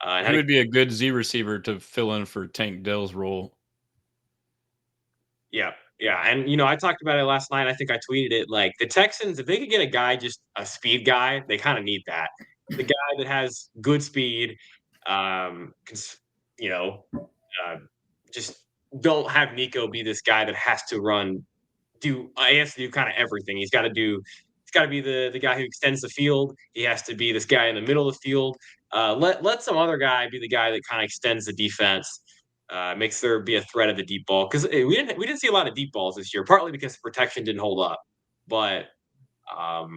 He would be a good Z receiver to fill in for Tank Dell's role. Yeah. And, I talked about it last night. I think I tweeted it. Like, the Texans, if they could get a guy, just a speed guy, they kind of need that. The guy that has good speed, just don't have Nico be this guy that has to he has to do kind of everything. He's got to be the guy who extends the field. He has to be this guy in the middle of the field. Let some other guy be the guy that kind of extends the defense. Makes there be a threat of the deep ball, because we didn't see a lot of deep balls this year, partly because protection didn't hold up. But I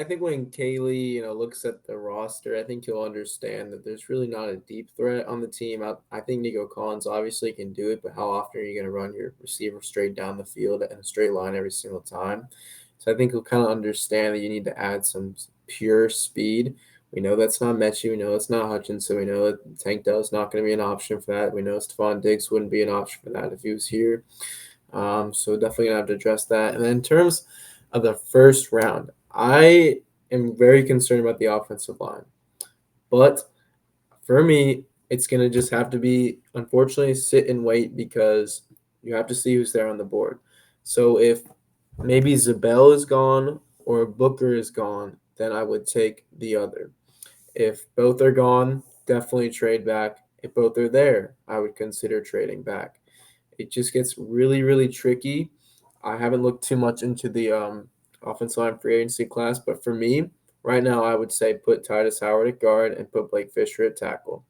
think when Caley looks at the roster, I think he'll understand that there's really not a deep threat on the team. I think Nico Collins obviously can do it, but how often are you going to run your receiver straight down the field in a straight line every single time? So I think he'll kind of understand that you need to add some pure speed. We know that's not Mechie. We know it's not Hutchinson. We know that Tank Dell is not going to be an option for that. We know Stephon Diggs wouldn't be an option for that if he was here. So definitely going to have to address that. And then in terms of the first round, I am very concerned about the offensive line. But for me, it's going to just have to be, unfortunately, sit and wait, because you have to see who's there on the board. So if maybe Zabel is gone or Booker is gone, then I would take the other. If both are gone, definitely trade back. If both are there, I would consider trading back. It just gets really, really tricky. I haven't looked too much into the offensive line free agency class, but for me, right now, I would say put Titus Howard at guard and put Blake Fisher at tackle.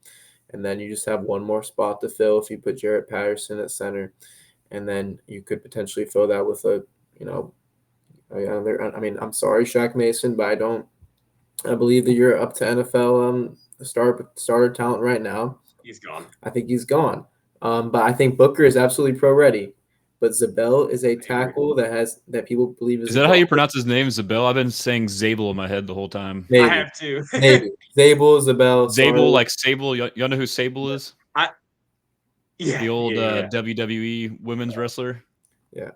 And then you just have one more spot to fill if you put Jarrett Patterson at center. And then you could potentially fill that with I'm sorry, Shaq Mason, but I believe that you're up to NFL starter talent right now. He's gone. I think he's gone. But I think Booker is absolutely pro ready. But Zabel is a tackle that people believe is. Is that how you pronounce his name, Zabel? I've been saying Zabel in my head the whole time. Maybe. I have too. Maybe Zabel, Zabel, Zabel, like Sable. You know who Sable is? The old WWE women's wrestler. Yeah.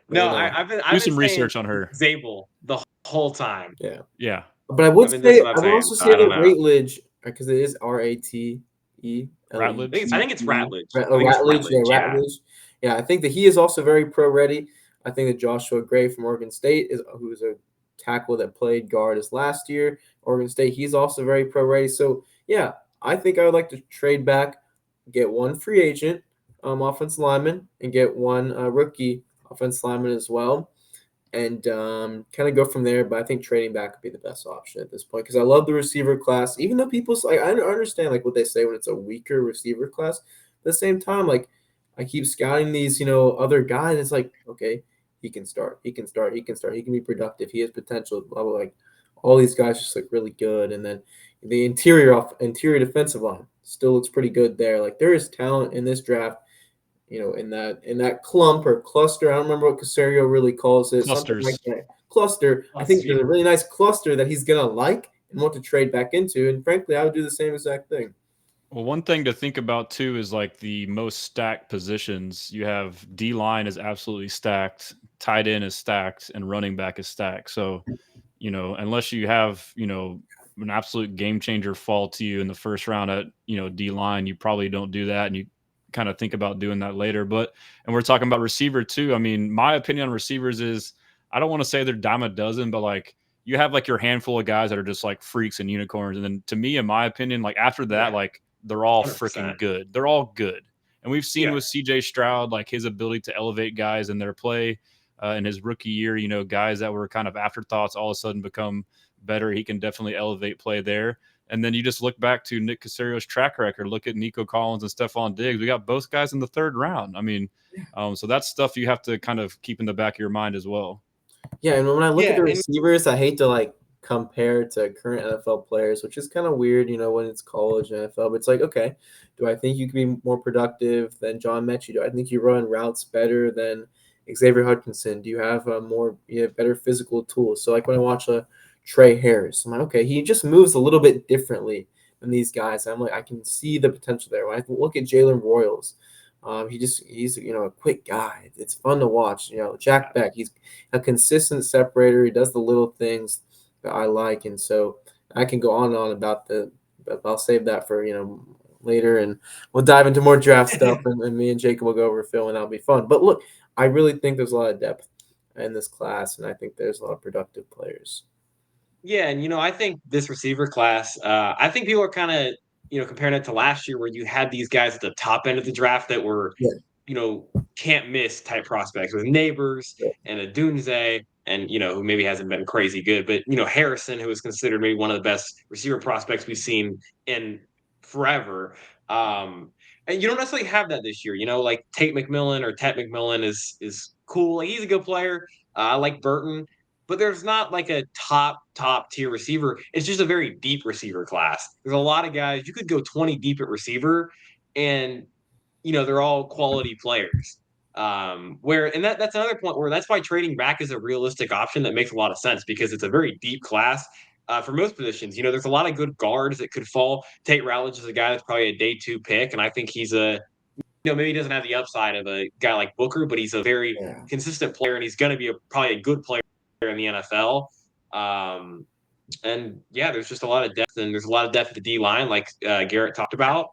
No, I've been do some research on her. Zabel the whole time. Yeah. But I would say I would also say that Ratledge, because it is Ratledge. I think it's Ratledge. Ratledge. Yeah, I think that he is also very pro ready. I think that Joshua Gray from Oregon State who is a tackle that played guard his last year. Oregon State, he's also very pro ready. So yeah, I think I would like to trade back, get one free agent offensive lineman, and get one rookie offensive lineman as well, and kind of go from there. But I think trading back would be the best option at this point, because I love the receiver class. Even though people I understand what they say when it's a weaker receiver class. At the same time, I keep scouting these other guys. It's like, okay, he can start. He can be productive. He has potential. Blah, blah, blah. All these guys just look really good, and then the interior defensive line still looks pretty good there. There is talent in this draft. In that clump or cluster. I don't remember what Casario really calls it. Clusters. Like that. Cluster. I think there's a really nice cluster that he's going to like, and what to trade back into. And frankly, I would do the same exact thing. Well, one thing to think about too is like the most stacked positions. You have D line is absolutely stacked, tight end is stacked, and running back is stacked. So, unless you have, an absolute game changer fall to you in the first round at, D line, you probably don't do that. And you kind of think about doing that later. And we're talking about receiver too. I mean, my opinion on receivers is I don't want to say they're dime a dozen, but like you have like your handful of guys that are just like freaks and unicorns. And then to me, in my opinion, like after that, Yeah, like they're all 100%. freaking good. They're all good. And we've seen Yeah. with CJ Stroud, like his ability to elevate guys in their play in his rookie year, guys that were kind of afterthoughts all of a sudden become better. He can definitely elevate play there. And then you just look back to Nick Caserio's track record. Look at Nico Collins and Stephon Diggs. We got both guys in the third round. I mean, so that's stuff you have to kind of keep in the back of your mind as well. Yeah, and when I look at Yeah, the and receivers, I hate to like compare to current NFL players, which is kind of weird, when it's college and NFL. But it's like, okay, do I think you can be more productive than John Mechie? Do I think you run routes better than Xavier Hutchinson? Do you have better physical tools? So like when I watch a Trey Harris, I'm like, okay, he just moves a little bit differently than these guys. I'm like, I can see the potential there. When I look at Jalen Royals, he's a quick guy. It's fun to watch. Jack Beck, he's a consistent separator. He does the little things that I like, and so I can go on and on about but I'll save that for later, and we'll dive into more draft stuff, and me and Jacob will go over film, and that'll be fun. But look, I really think there's a lot of depth in this class, and I think there's a lot of productive players. yeah, and I think this receiver class, I think people are kind of comparing it to last year where you had these guys at the top end of the draft that were Yeah. Can't miss type prospects with Neighbors Yeah. and a Dunze and, who maybe hasn't been crazy good, but, Harrison, who is considered maybe one of the best receiver prospects we've seen in forever. And you don't necessarily have that this year, like Tate McMillan or Tet McMillan is cool. Like, he's a good player. I like Burton, but there's not like a top tier receiver. It's just a very deep receiver class. There's a lot of guys. You could go 20 deep at receiver, and they're all quality players. And that's another point where that's why trading back is a realistic option that makes a lot of sense because it's a very deep class. For most positions, there's a lot of good guards that could fall. Tate Rowledge is a guy that's probably a day 2 pick, and I think he's maybe he doesn't have the upside of a guy like Booker, but he's a very consistent player, and he's going to be probably a good player in the NFL. And yeah, there's just a lot of depth, and there's a lot of depth at the D line, like Garrett talked about.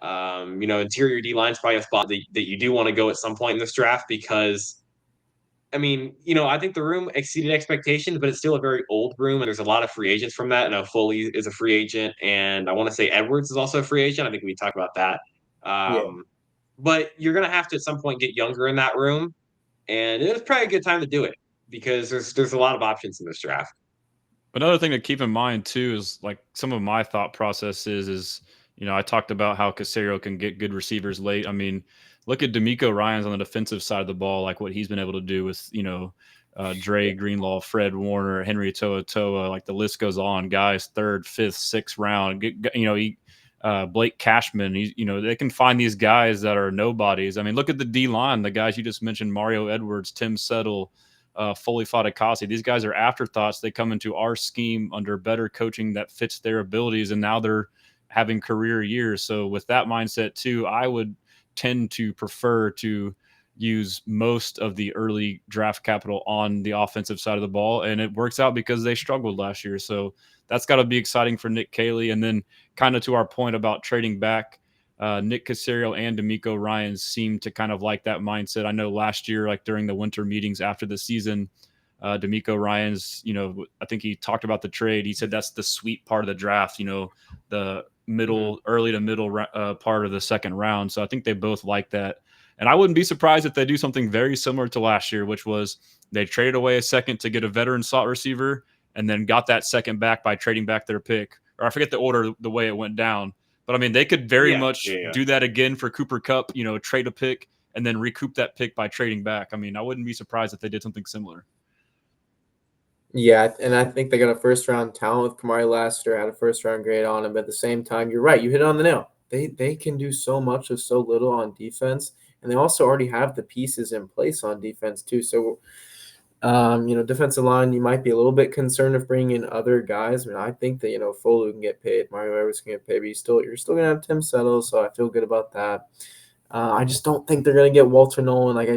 Interior D line is probably a spot that you do want to go at some point in this draft because, I mean, I think the room exceeded expectations, but it's still a very old room, and there's a lot of free agents from that. I know Foley is a free agent, and I want to say Edwards is also a free agent. I think we talked about that. But you're going to have to at some point get younger in that room, and it was probably a good time to do it because there's a lot of options in this draft. Another thing to keep in mind too is like some of my thought process is I talked about how Caserio can get good receivers late. I mean, look at D'Amico Ryans on the defensive side of the ball, like what he's been able to do with Dre Greenlaw, Fred Warner, Henry Toa, like the list goes on. Guys, third, fifth, sixth round. Blake Cashman. They can find these guys that are nobodies. I mean, look at the D line. The guys you just mentioned: Mario Edwards, Tim Settle, Foley Fatakasi. These guys are afterthoughts. They come into our scheme under better coaching that fits their abilities, and now they're having career years. So with that mindset too, I would tend to prefer to use most of the early draft capital on the offensive side of the ball, and it works out because they struggled last year. So that's got to be exciting for Nick Caley. And then kind of to our point about trading back, Nick Caserio and D'Amico Ryans seem to kind of like that mindset. I know last year, like during the winter meetings after the season, D'Amico Ryans, I think he talked about the trade. He said that's the sweet part of the draft, the early to middle part of the second round. So I think they both like that. And I wouldn't be surprised if they do something very similar to last year, which was they traded away a second to get a veteran slot receiver and then got that second back by trading back their pick. Or I forget the order, the way it went down. But I mean, they could very much do that again for Cooper Kupp, trade a pick and then recoup that pick by trading back. I mean, I wouldn't be surprised if they did something similar. Yeah, and I think they got a first-round talent with Kamari Lassiter, had a first-round grade on him. But at the same time, you're right. You hit it on the nail. They can do so much with so little on defense, and they also already have the pieces in place on defense too. So Defensive line, you might be a little bit concerned of bringing in other guys. I mean, I think that, Folu can get paid, Mario Evers can get paid, but you're still going to have Tim Settle, so I feel good about that. I just don't think they're going to get Walter Nolan. Like,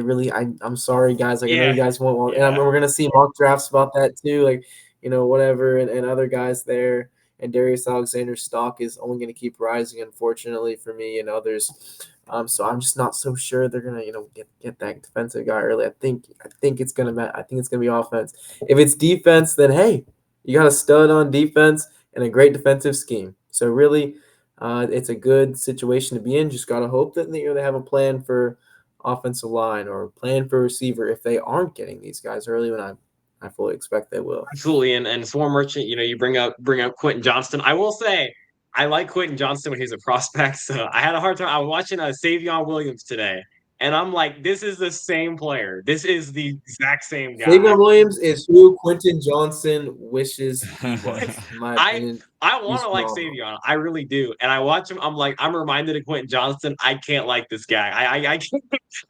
I'm sorry, guys. Like, I know you guys want Walter, and we're going to see mock drafts about that too. Like, whatever, and other guys there. And Darius Alexander's stock is only going to keep rising, unfortunately, for me and others. So I'm just not so sure they're gonna, get that defensive guy early. I think it's gonna be offense. If it's defense, then hey, you got a stud on defense and a great defensive scheme. So really, it's a good situation to be in. Just gotta hope that they have a plan for offensive line or a plan for receiver if they aren't getting these guys early. When I fully expect they will. Absolutely, and Swarm Merchant, you bring up Quentin Johnston. I will say I like Quentin Johnston when he's a prospect. So I had a hard time. I was watching Savion Williams today, and I'm like, this is the same player. This is the exact same guy. Savion Williams is who Quentin Johnson wishes he was, in my opinion. I want to like Savion. I really do. And I watch him. I'm reminded of Quentin Johnston. I can't like this guy.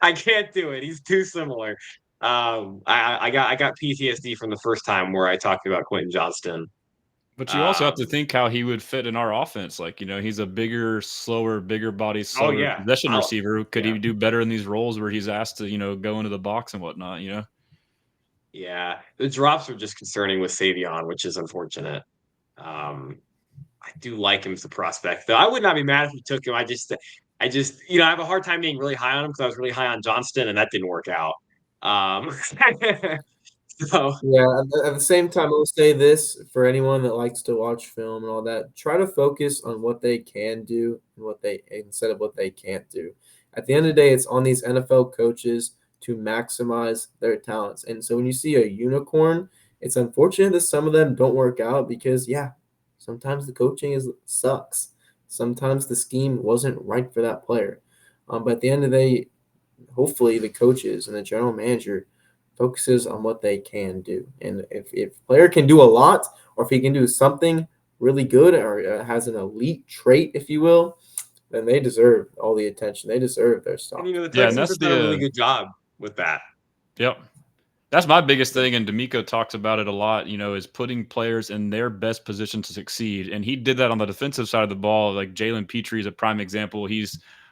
I can't do it. He's too similar. I got PTSD from the first time where I talked about Quentin Johnston. But you also have to think how he would fit in our offense. Like, he's a bigger, slower, bigger body, slower possession receiver. Could he do better in these roles where he's asked to, go into the box and whatnot, Yeah, the drops are just concerning with Savion, which is unfortunate. I do like him as a prospect, though. I would not be mad if we took him. I just, I have a hard time being really high on him because I was really high on Johnston, and that didn't work out. So yeah, at the same time, I will say this for anyone that likes to watch film and all that: try to focus on what they can do and instead of what they can't do. At the end of the day, it's on these NFL coaches to maximize their talents. And so when you see a unicorn, it's unfortunate that some of them don't work out because sometimes the coaching sucks. Sometimes the scheme wasn't right for that player. But at the end of the day, hopefully the coaches and the general manager focuses on what they can do. And if a player can do a lot, or if he can do something really good or has an elite trait, if you will, then they deserve all the attention. They deserve their stock. And, the Texans have done a really good job with that. Yep. That's my biggest thing, and D'Amico talks about it a lot, is putting players in their best position to succeed. And he did that on the defensive side of the ball. Like Jalen Petrie is a prime example.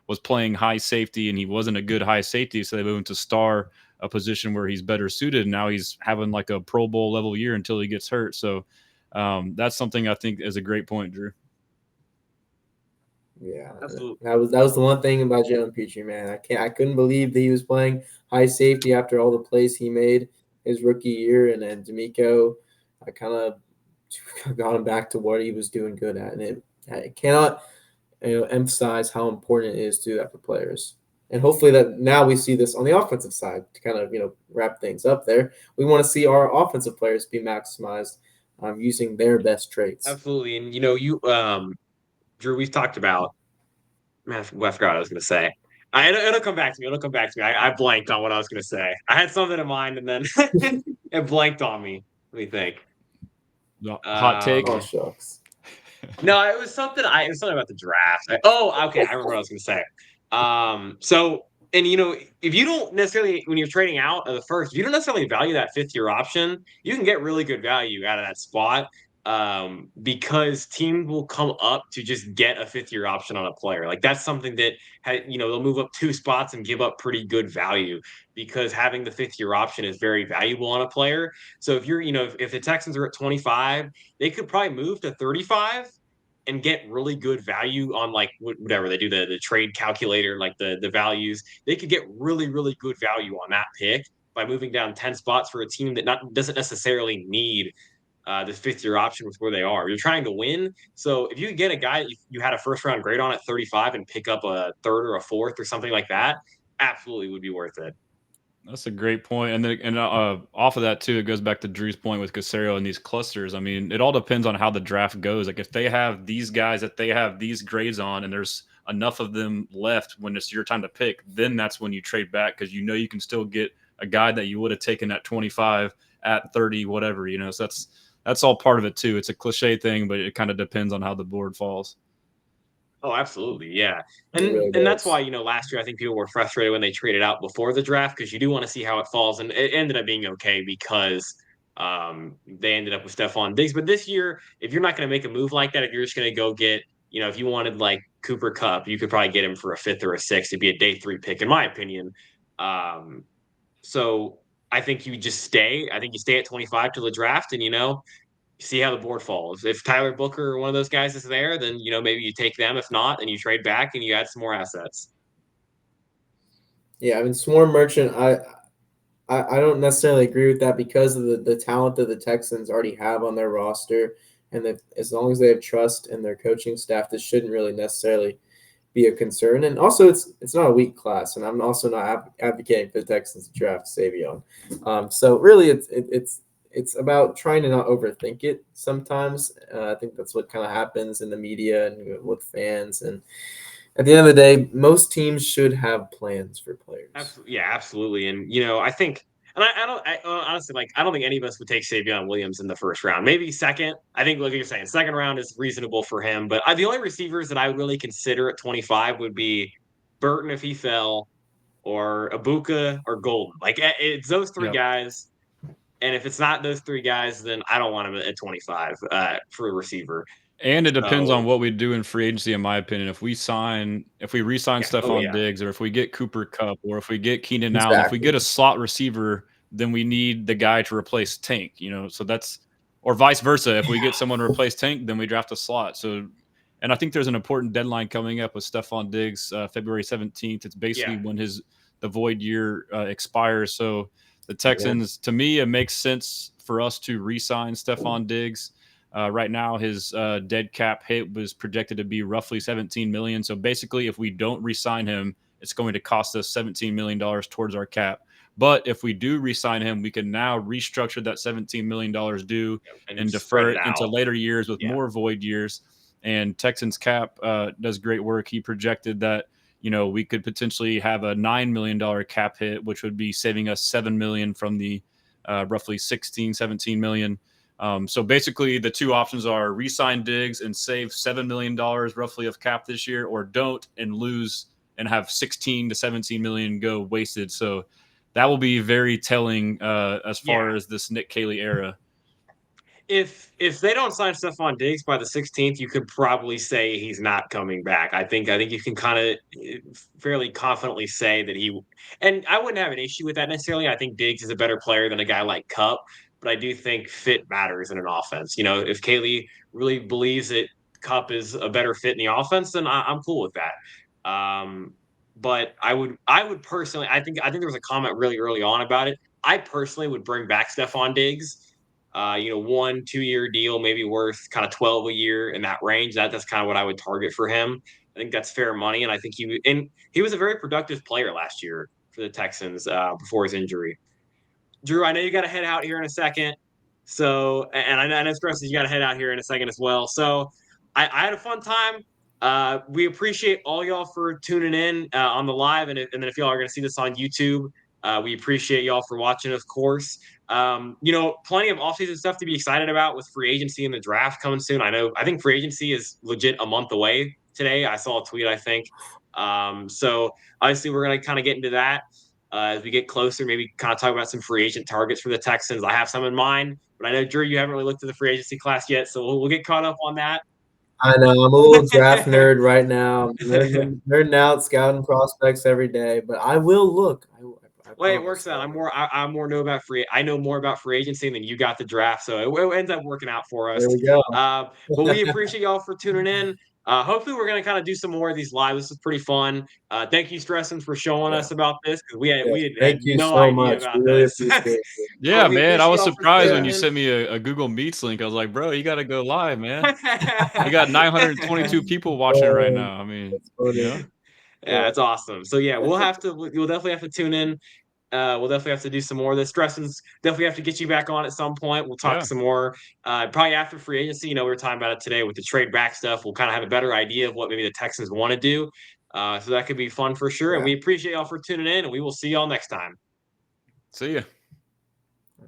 Was playing high safety, and he wasn't a good high safety, so they moved him to star, a position where he's better suited. And now he's having like a Pro Bowl level year until he gets hurt. So that's something I think is a great point, Drew. Yeah, absolutely. That was the one thing about Jalen Petrie, man. I couldn't believe that he was playing high safety after all the plays he made his rookie year, and then D'Amico, I kind of got him back to what he was doing good at, and I cannot emphasize how important it is to do that for players. And hopefully that now we see this on the offensive side to kind of wrap things up there. We want to see our offensive players be maximized using their best traits. Absolutely, and you. Drew, we've talked about. Man, I forgot what I was going to say. It'll come back to me. I blanked on what I was going to say. I had something in mind, and then it blanked on me. Let me think. Hot take. Oh shucks. No, it was something. It was something about the draft. Okay. I remember what I was going to say. So, and if you don't necessarily, when you're trading out of the first, if you don't necessarily value that fifth-year option, you can get really good value out of that spot. Because teams will come up to just get a fifth-year option on a player. Like that's something that they'll move up 2 spots and give up pretty good value because having the fifth-year option is very valuable on a player. So if you're, if the Texans are at 25, they could probably move to 35 and get really good value on like whatever they do the trade calculator, like the values. They could get really, really good value on that pick by moving down 10 spots for a team that doesn't necessarily need the fifth-year option with where they are. You're trying to win. So if you could get a guy that you had a first-round grade on at 35 and pick up a third or a fourth or something like that, absolutely would be worth it. That's a great point. And off of that, too, it goes back to Drew's point with Caserio and these clusters. I mean, it all depends on how the draft goes. Like if they have these guys that they have these grades on and there's enough of them left when it's your time to pick, then that's when you trade back because you can still get a guy that you would have taken at 25, at 30, whatever, So that's all part of it, too. It's a cliche thing, but it kind of depends on how the board falls. Oh, absolutely, yeah, It really and that's does. why last year I think people were frustrated when they traded out before the draft because you do want to see how it falls, and it ended up being okay because they ended up with Stephon Diggs. But this year, if you're not going to make a move like that, if you're just going to go get, if you wanted like Cooper Cup, you could probably get him for a fifth or a sixth. It'd be a day 3 pick, in my opinion. Um, so I think you just stay. I think you stay at 25 till the draft, and see how the board falls. If Tyler Booker or one of those guys is there, then maybe you take them. If not, then you trade back and you add some more assets. Yeah, I mean, Swarm Merchant, I don't necessarily agree with that because of the talent that the Texans already have on their roster, and that as long as they have trust in their coaching staff, this shouldn't really necessarily be a concern. And also, it's not a weak class, and I'm also not advocating for the Texans to draft Savion. So really, it's about trying to not overthink it. Sometimes I think that's what kind of happens in the media and with fans. And at the end of the day, most teams should have plans for players. Absolutely, yeah, absolutely. And I think, and honestly, like, I don't think any of us would take Savion Williams in the first round. Maybe second. I think, like you're saying, second round is reasonable for him. But the only receivers that I would really consider at 25 would be Burton if he fell, or Abuka or Golden. Like, it's those three Yep. guys. And if it's not those three guys, then I don't want him at 25 for a receiver. And it depends on So what we do in free agency, in my opinion. If we re-sign yeah, oh Stephon yeah, Diggs, or if we get Cooper Cup, or if we get Keenan Allen, if we Exactly. get a slot receiver, then we need the guy to replace Tank, So that's, or vice versa. If we get someone to replace Tank, then we draft a slot. So, and I think there's an important deadline coming up with Stephon Diggs, February 17th. It's basically yeah, when the void year expires. So the Yeah. Texans, to me, it makes sense for us to re-sign Stephon Diggs. Right now, his dead cap hit was projected to be roughly 17 million. So basically, if we don't re-sign him, it's going to cost us 17 million dollars towards our cap. But if we do re-sign him, we can now restructure that 17 million dollars due and and spread defer it it into out. later years with Yeah, more void years. And Texans cap does great work. He projected that we could potentially have a $9 million cap hit, which would be saving us 7 million from the roughly 16, 17 million. So basically, the two options are re-sign Diggs and save $7 million roughly of cap this year, or don't and lose and have 16 to 17 million go wasted. So that will be very telling as yeah. far as this Nick Caley era. If they don't sign Stephon Diggs by the 16th, you could probably say he's not coming back. I think you can kind of fairly confidently say that he. And I wouldn't have an issue with that necessarily. I think Diggs is a better player than a guy like Cup, but I do think fit matters in an offense. If Caley really believes that Cup is a better fit in the offense, then I'm cool with that. But I would personally, I think there was a comment really early on about it. I personally would bring back Stephon Diggs. 1-2 year deal, maybe worth kind of 12 a year in that range. That's kind of what I would target for him. I think that's fair money, and I think he was a very productive player last year for the Texans before his injury. Drew, I know you got to head out here in a second. So, and I know Stressans, you got to head out here in a second as well. So, I had a fun time. We appreciate all y'all for tuning in on the live, and then if y'all are going to see this on YouTube, we appreciate y'all for watching, of course. Plenty of offseason stuff to be excited about with free agency and the draft coming soon. I think free agency is legit a month away today. I saw a tweet, I think. So obviously we're going to kind of get into that as we get closer. Maybe kind of talk about some free agent targets for the Texans. I have some in mind, but I know Drew, you haven't really looked at the free agency class yet, so we'll get caught up on that. I know I'm a little draft nerd right now. I'm nerding out, scouting prospects every day, but I will look. I Well, it promise works I out. I'm will. more. I'm more know about free. I know more about free agency than you got the draft, so it ends up working out for us. There we go. But we appreciate y'all for tuning in. Hopefully, we're gonna kind of do some more of these live. This is pretty fun. Thank you, Stressans, for showing Yeah. us about this because we had Yes. we had Thank you no so idea much. about We really this. appreciate it. Yeah, But we man. I appreciate was y'all for surprised when tuning Yeah. you in. sent me a Google Meets link. I was like, bro, you got to go live, man. We got 922 people watching right Oh, now. I mean, that's funny. Yeah, Yeah. it's awesome. So yeah, we'll definitely have to tune in. We'll definitely have to do some more of this. Stressons definitely have to get you back on at some point. We'll talk yeah, some more. Probably after free agency. We were talking about it today with the trade back stuff. We'll kind of have a better idea of what maybe the Texans want to do. So that could be fun for sure. And Yeah. we appreciate y'all for tuning in, and we will see y'all next time. see ya.